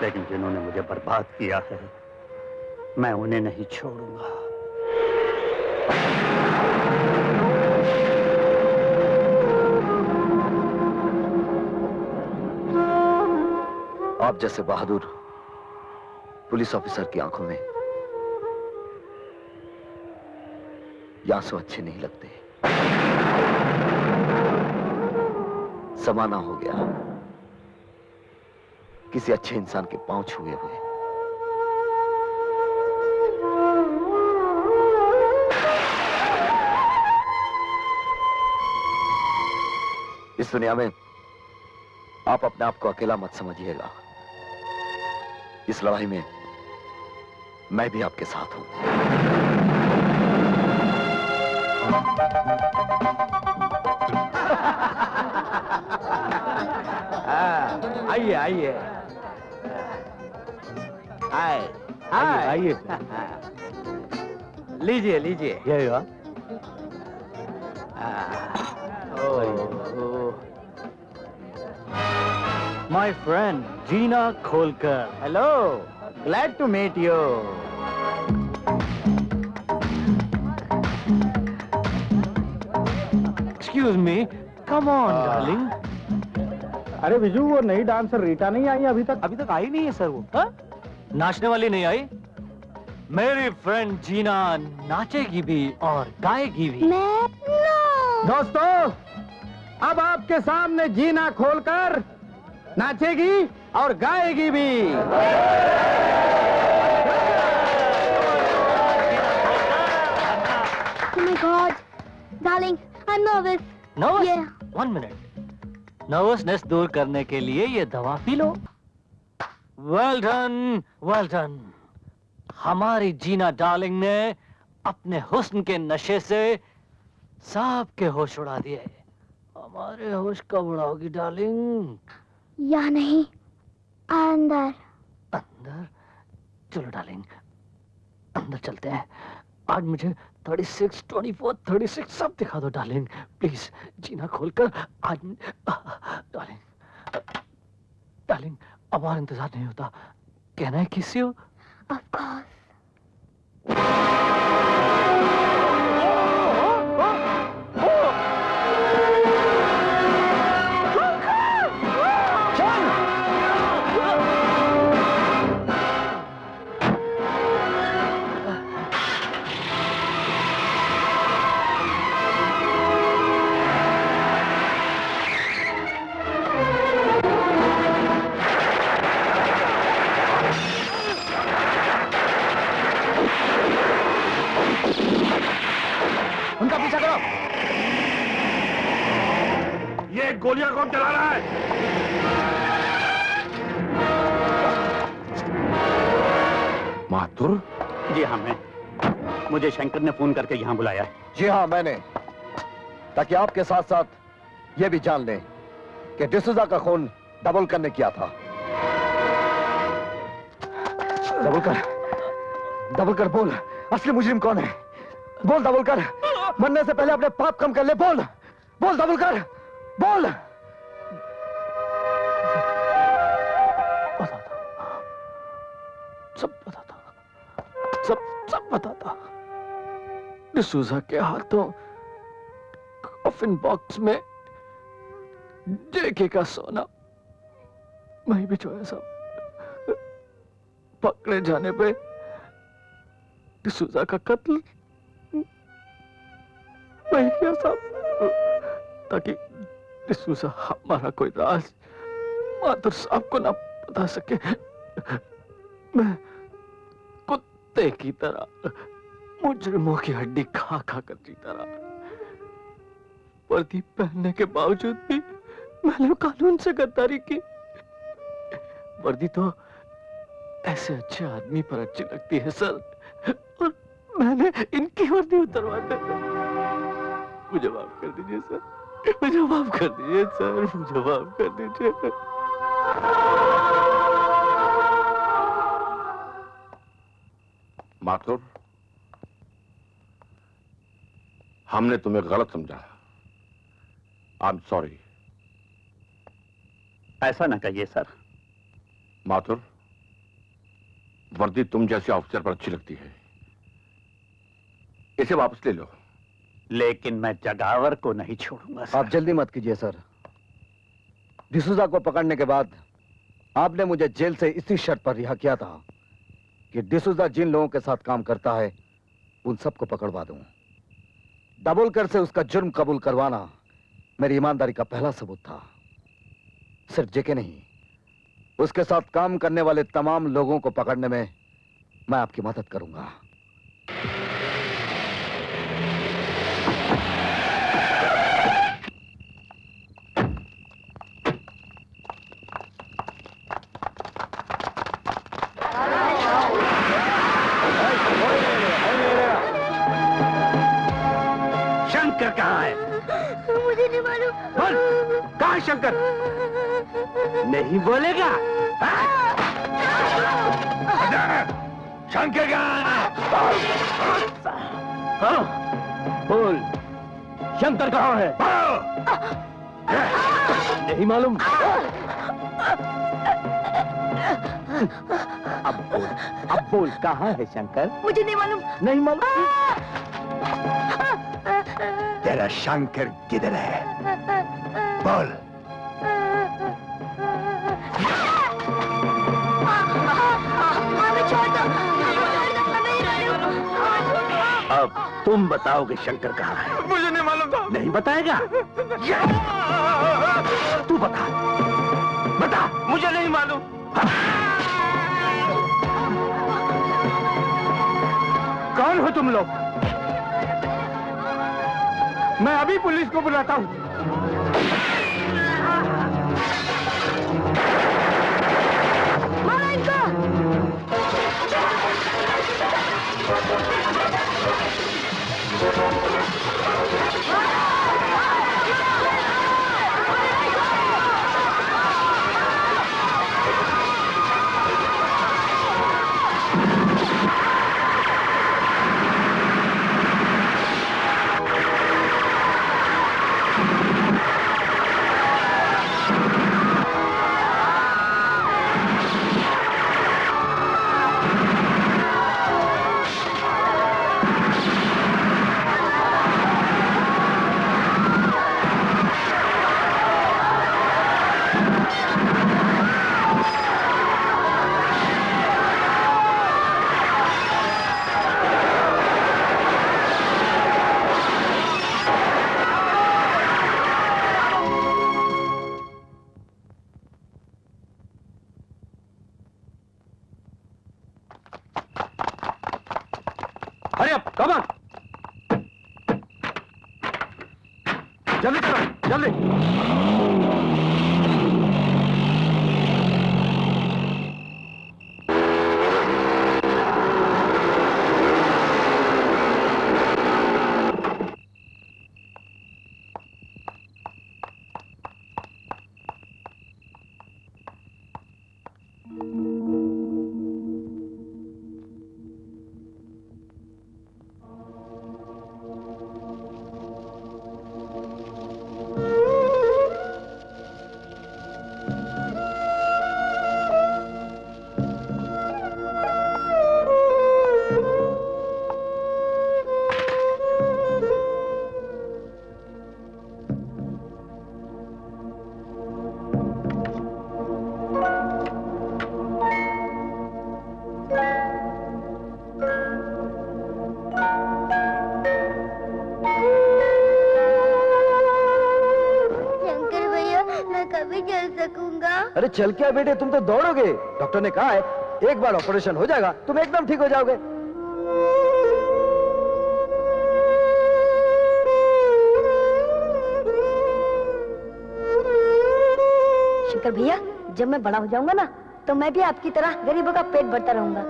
लेकिन जिन्होंने मुझे बर्बाद किया है, मैं उन्हें नहीं छोड़ूंगा। आप जैसे बहादुर पुलिस ऑफिसर की आंखों में ये आंसू अच्छे नहीं लगते। जमाना हो गया किसी अच्छे इंसान के पांव छुए हुए। इस दुनिया में आप अपने आप को अकेला मत समझिएगा। इस लड़ाई में मैं भी आपके साथ हूं। आइए आइए आइए लीजिए लीजिए। My friend Gina Kholkar. Hello, glad to meet you. Excuse me, come on, darling. अरे विजू, वो नई डांसर रीटा नहीं आई अभी तक? अभी तक आई नहीं है सर वो। हा? नाचने वाली नहीं आई? मेरी फ्रेंड जीना नाचेगी भी और गाएगी भी। दोस्तों, अब आपके सामने जीना खोलकर नाचेगी और गाएगी भी। Oh my God, darling, I'm nervous. Nervous? Yeah. 1 minute. Nervousness दूर करने के लिए ये दवा पी लो। Well done, well done. हमारी जीना डार्लिंग ने अपने हुस्न के नशे से सबके होश उड़ा दिए। हमारे होश कब उड़ाओगी डार्लिंग? या नहीं, अंदर। अंदर? चलो डार्लिंग, अंदर चलते हैं। आज मुझे 36, 24, 36 सब दिखा दो डार्लिंग, प्लीज। जीना खोलकर आज डार्लिंग, डार्लिंग अब और इंतजार नहीं होता। कहना है किसी हो? Of course. उनका पीछा करो। ये गोलियां कौन चला रहा है? माथुर? जी हाँ, मैं। मुझे शंकर ने फोन करके यहाँ बुलाया है। जी हाँ, मैंने, ताकि आपके साथ साथ ये भी जान लें कि डिसूजा का खून दाभोलकर ने किया था। दाभोलकर बोल, असली मुजरिम कौन है? बोल दाभोलकर, मरने से पहले अपने पाप कम कर ले। बोल बोल दाभोलकर, बोल। सब बताता। डिसूजा के हाथों कॉफिन बॉक्स में जेके का सोना वहीं भिजवाया सब। पकड़े जाने पे डिसूजा का कत्ल वही किया सब, ताकि डिसूजा हमारा कोई राज माधुर साहब को ना बता सके। मैं कुत्ते की तरह मुजरिमों की हड्डी खा खा कर जीता रहा। वर्दी पहनने के बावजूद भी मैंने कानून से गद्दारी की। वर्दी तो ऐसे अच्छे आदमी पर अच्छी लगती है सर, और मैंने इनकी वर्दी उतरवा दी। मुझे माफ कर दीजिए सर, मुझे माफ कर दीजिए सर, मुझे माफ कर दीजिए। माथुर, हमने तुम्हें गलत समझा। I am sorry. ऐसा ना कहिए सर। माथुर, वर्दी तुम जैसे ऑफिसर पर अच्छी लगती है, इसे वापस ले लो। लेकिन मैं जगावर को नहीं छोड़ूंगा सर। आप जल्दी मत कीजिए सर। डिसूजा को पकड़ने के बाद आपने मुझे जेल से इसी शर्त पर रिहा किया था कि डिसूजा जिन लोगों के साथ काम करता है उन सबको पकड़वा दूं। दाभोलकर से उसका जुर्म कबूल करवाना मेरी ईमानदारी का पहला सबूत था। सिर्फ जेके नहीं, उसके साथ काम करने वाले तमाम लोगों को पकड़ने में मैं आपकी मदद करूंगा। शंकर कहाँ है? मुझे नहीं मालूम। बोल, कहाँ है शंकर? नहीं बोलेगा? शंकर कहाँ है? हाँ, बोल, शंकर कहाँ है? नहीं मालूम? अब बोल कहाँ है शंकर? मुझे नहीं मालूम। नहीं मालूम? तेरा शंकर किधर है? बोल। अब तुम बताओगे शंकर कहाँ है? मुझे नहीं मालूम था। नहीं बताएगा? तू बता, बता। मुझे नहीं मालूम। कौन हो तुम लोग? मैं अभी पुलिस को बुलाता हूँ। मारो इनको। अरे अब कम ऑन, जल्दी करो, जल्दी। पाऊंगा? अरे चल क्या बेटे, तुम तो दौड़ोगे। डॉक्टर ने कहा है एक बार ऑपरेशन हो जाएगा तुम एकदम ठीक हो जाओगे। शंकर भैया, जब मैं बड़ा हो जाऊंगा ना तो मैं भी आपकी तरह गरीबों का पेट भरता रहूंगा।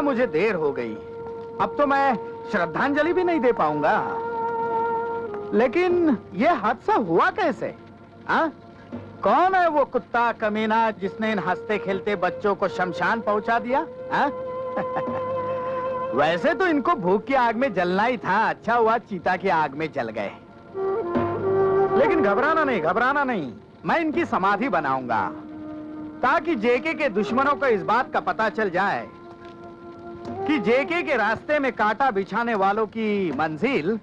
मुझे देर हो गई, अब तो मैं श्रद्धांजलि भी नहीं दे पाऊंगा। लेकिन ये हादसा हुआ कैसे? कौन है वो कुत्ता कमीना जिसने इन हंसते खेलते बच्चों को शमशान पहुंचा दिया? वैसे तो इनको भूख की आग में जलना ही था, अच्छा हुआ चीता की आग में जल गए। लेकिन घबराना नहीं, घबराना नहीं, मैं इनकी समाधि बनाऊंगा ताकि जेके के दुश्मनों को इस बात का पता चल जाए कि जेके के रास्ते में कांटा बिछाने वालों की मंजिल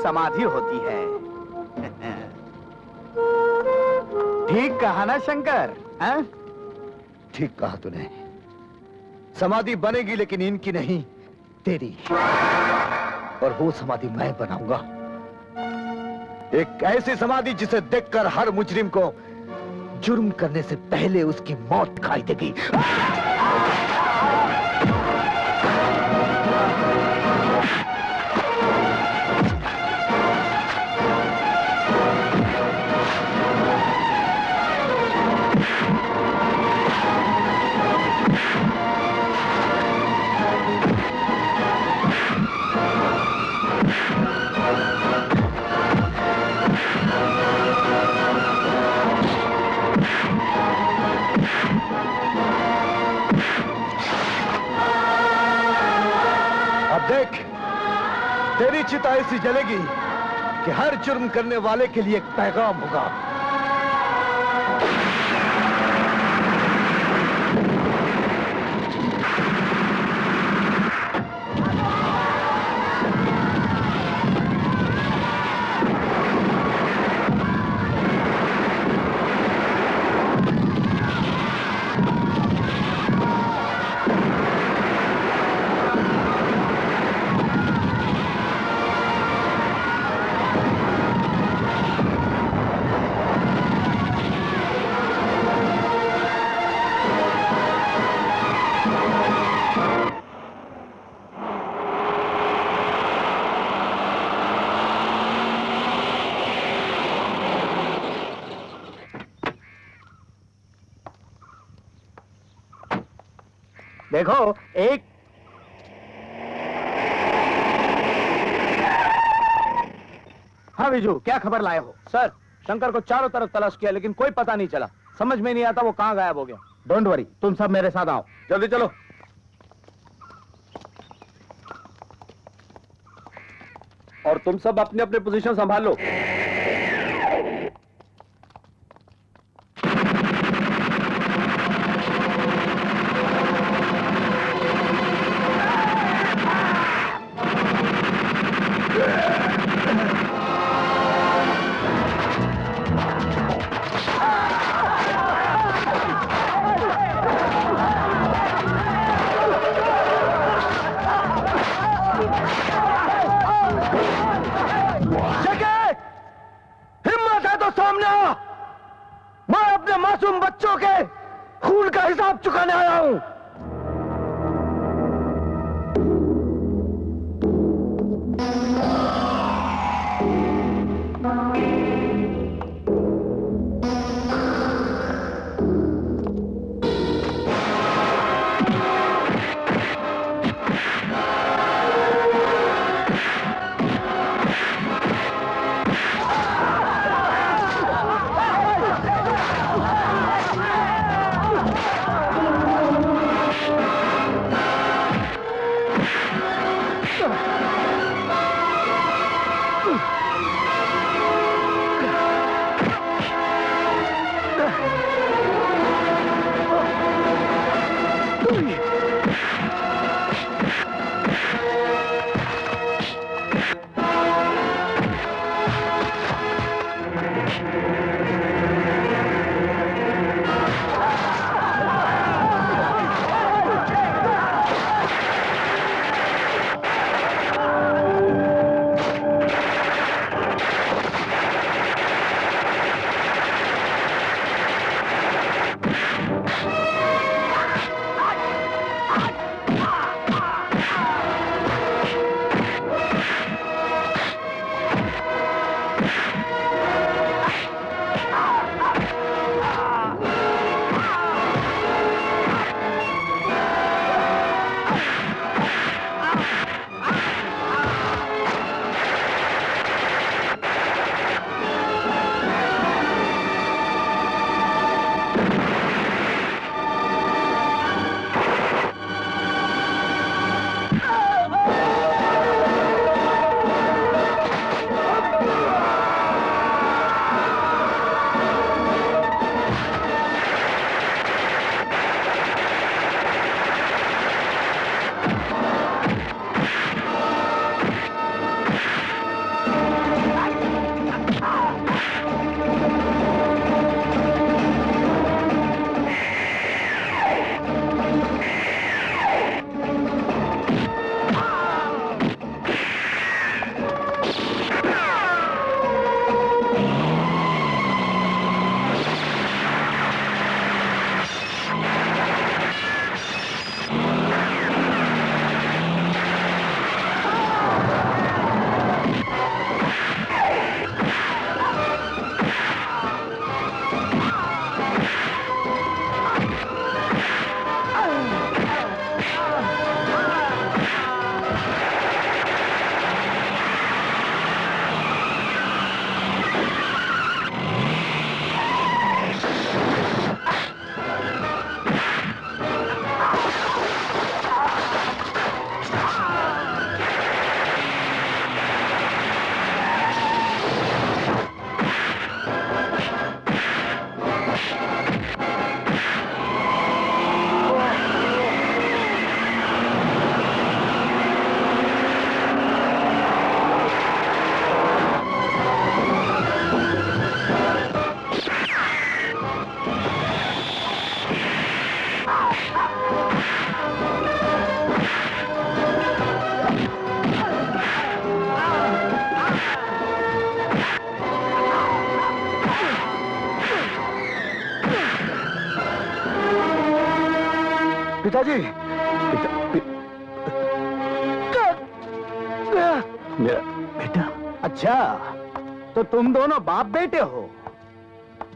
समाधि होती है। ठीक कहा ना शंकर? ठीक कहा तूने। समाधि बनेगी लेकिन इनकी नहीं, तेरी। और वो समाधि मैं बनाऊंगा, एक ऐसी समाधि जिसे देखकर हर मुजरिम को जुर्म करने से पहले उसकी मौत दिखाई देगी। देख, तेरी चिता ऐसी जलेगी कि हर जुर्म करने वाले के लिए एक पैगाम होगा। देखो एक हाँ विजू, क्या खबर लाए हो? सर, शंकर को चारों तरफ तलाश किया लेकिन कोई पता नहीं चला, समझ में नहीं आता वो कहां गायब हो गया। डोंट वरी, तुम सब मेरे साथ आओ, जल्दी चलो। और तुम सब अपने अपने पोजीशन संभाल लो। मासूम बच्चों के खून का हिसाब चुकाने आया हूं। पिताजी मेरा बेटा। अच्छा, तो तुम दोनों बाप बेटे हो।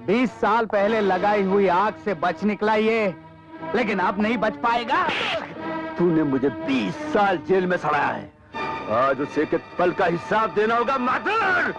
20 साल पहले लगाई हुई आग से बच निकला ये, लेकिन अब नहीं बच पाएगा। तूने मुझे 20 साल जेल में सड़ाया है, आज उसे के पल का हिसाब देना होगा माधर।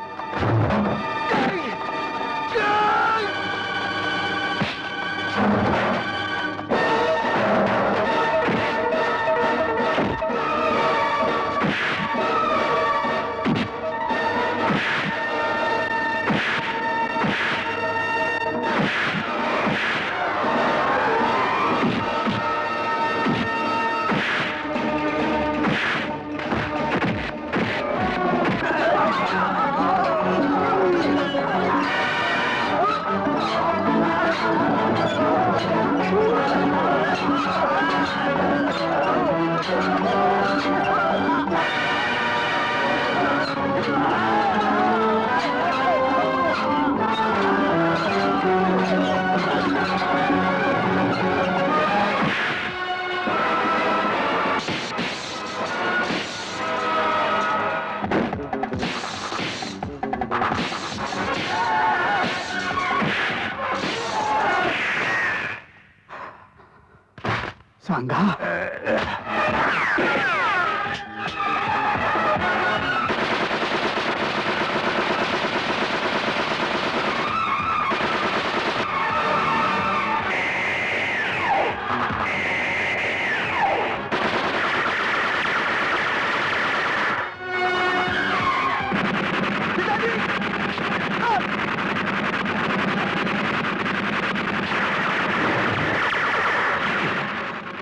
सांगा,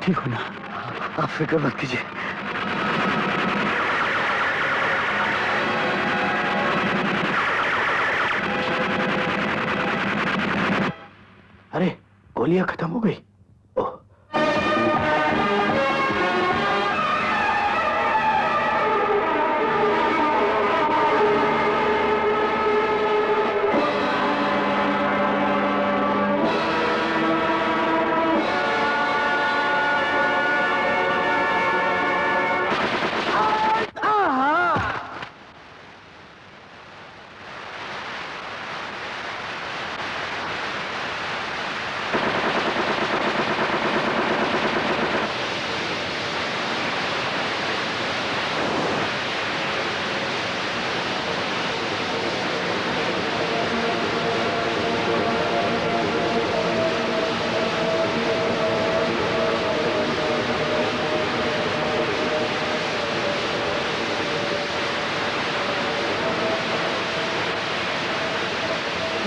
ठीक हो ना? आप फिक्र मत कीजिए। अरे गोलियां खत्म हो गई।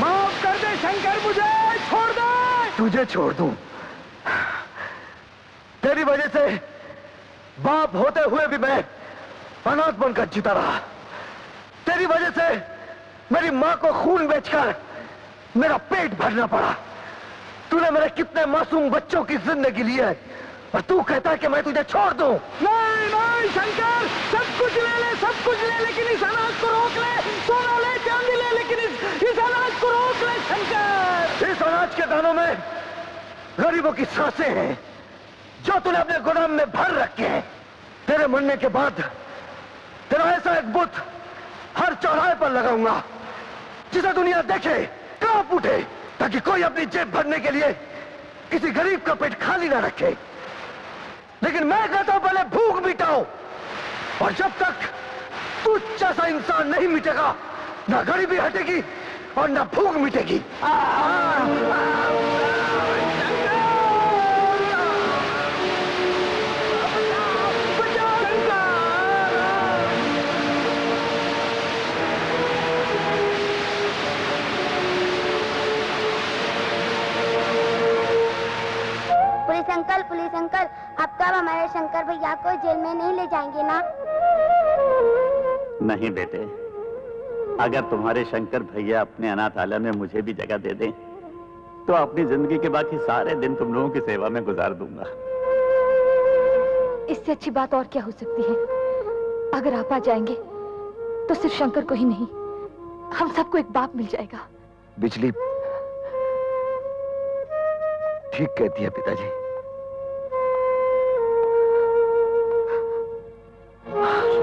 माफ कर दे शंकर, मुझे छोड़ दे। तुझे छोड़ दूं? तेरी वजह से बाप होते हुए भी मैं अनाथ बनकर जीता रहा। तेरी वजह से मेरी मां को खून बेचकर मेरा पेट भरना पड़ा। तूने मेरे कितने मासूम बच्चों की जिंदगी ली है, और तू कहता है कि मैं तुझे छोड़ दूं? नहीं नहीं शंकर, सब कुछ ले ले, सब कुछ ले, लेकिन इस अनाज को रोक ले। सोना ले, चांदी ले, लेकिन इस अनाज को रोक ले शंकर। इस अनाज के दानों में गरीबों की सांसें हैं, जो तूने अपने गोदाम में भर रखे हैं। तेरे मरने के बाद तेरा ऐसा एक बुत हर चौराहे पर लगाऊंगा, जिसे दुनिया देखे, कांप उठे, ताकि कोई अपनी जेब भरने के लिए किसी गरीब का पेट खाली ना रखे। लेकिन मैं कहता हूं पहले भूख मिटाओ, और जब तक तू जैसा इंसान नहीं मिटेगा, ना गरीबी हटेगी और ना भूख मिटेगी। पुलिस अंकल, अब तब हमारे शंकर भैया को जेल में नहीं ले जाएंगे ना? नहीं बेटे, अगर तुम्हारे शंकर भैया अपने अनाथालय में मुझे भी जगह दे दें, तो अपनी जिंदगी के बाकी सारे दिन तुम लोगों की सेवा में गुजार दूंगा। इससे अच्छी बात और क्या हो सकती है? अगर आप आ जाएंगे तो सिर्फ शंकर को ही नहीं, हम सबको एक बाप मिल जाएगा। बिजली ठीक कहती है पिताजी।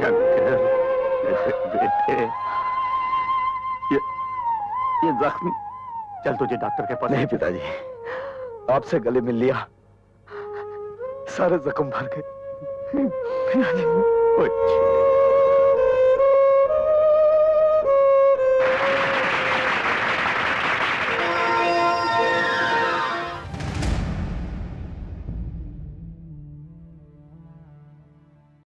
शंकर, बेटे, ये जख्म। चल तुझे डॉक्टर के पास। नहीं पिताजी, आपसे गले मिल लिया, सारे जख्म भर गए। पिताजी,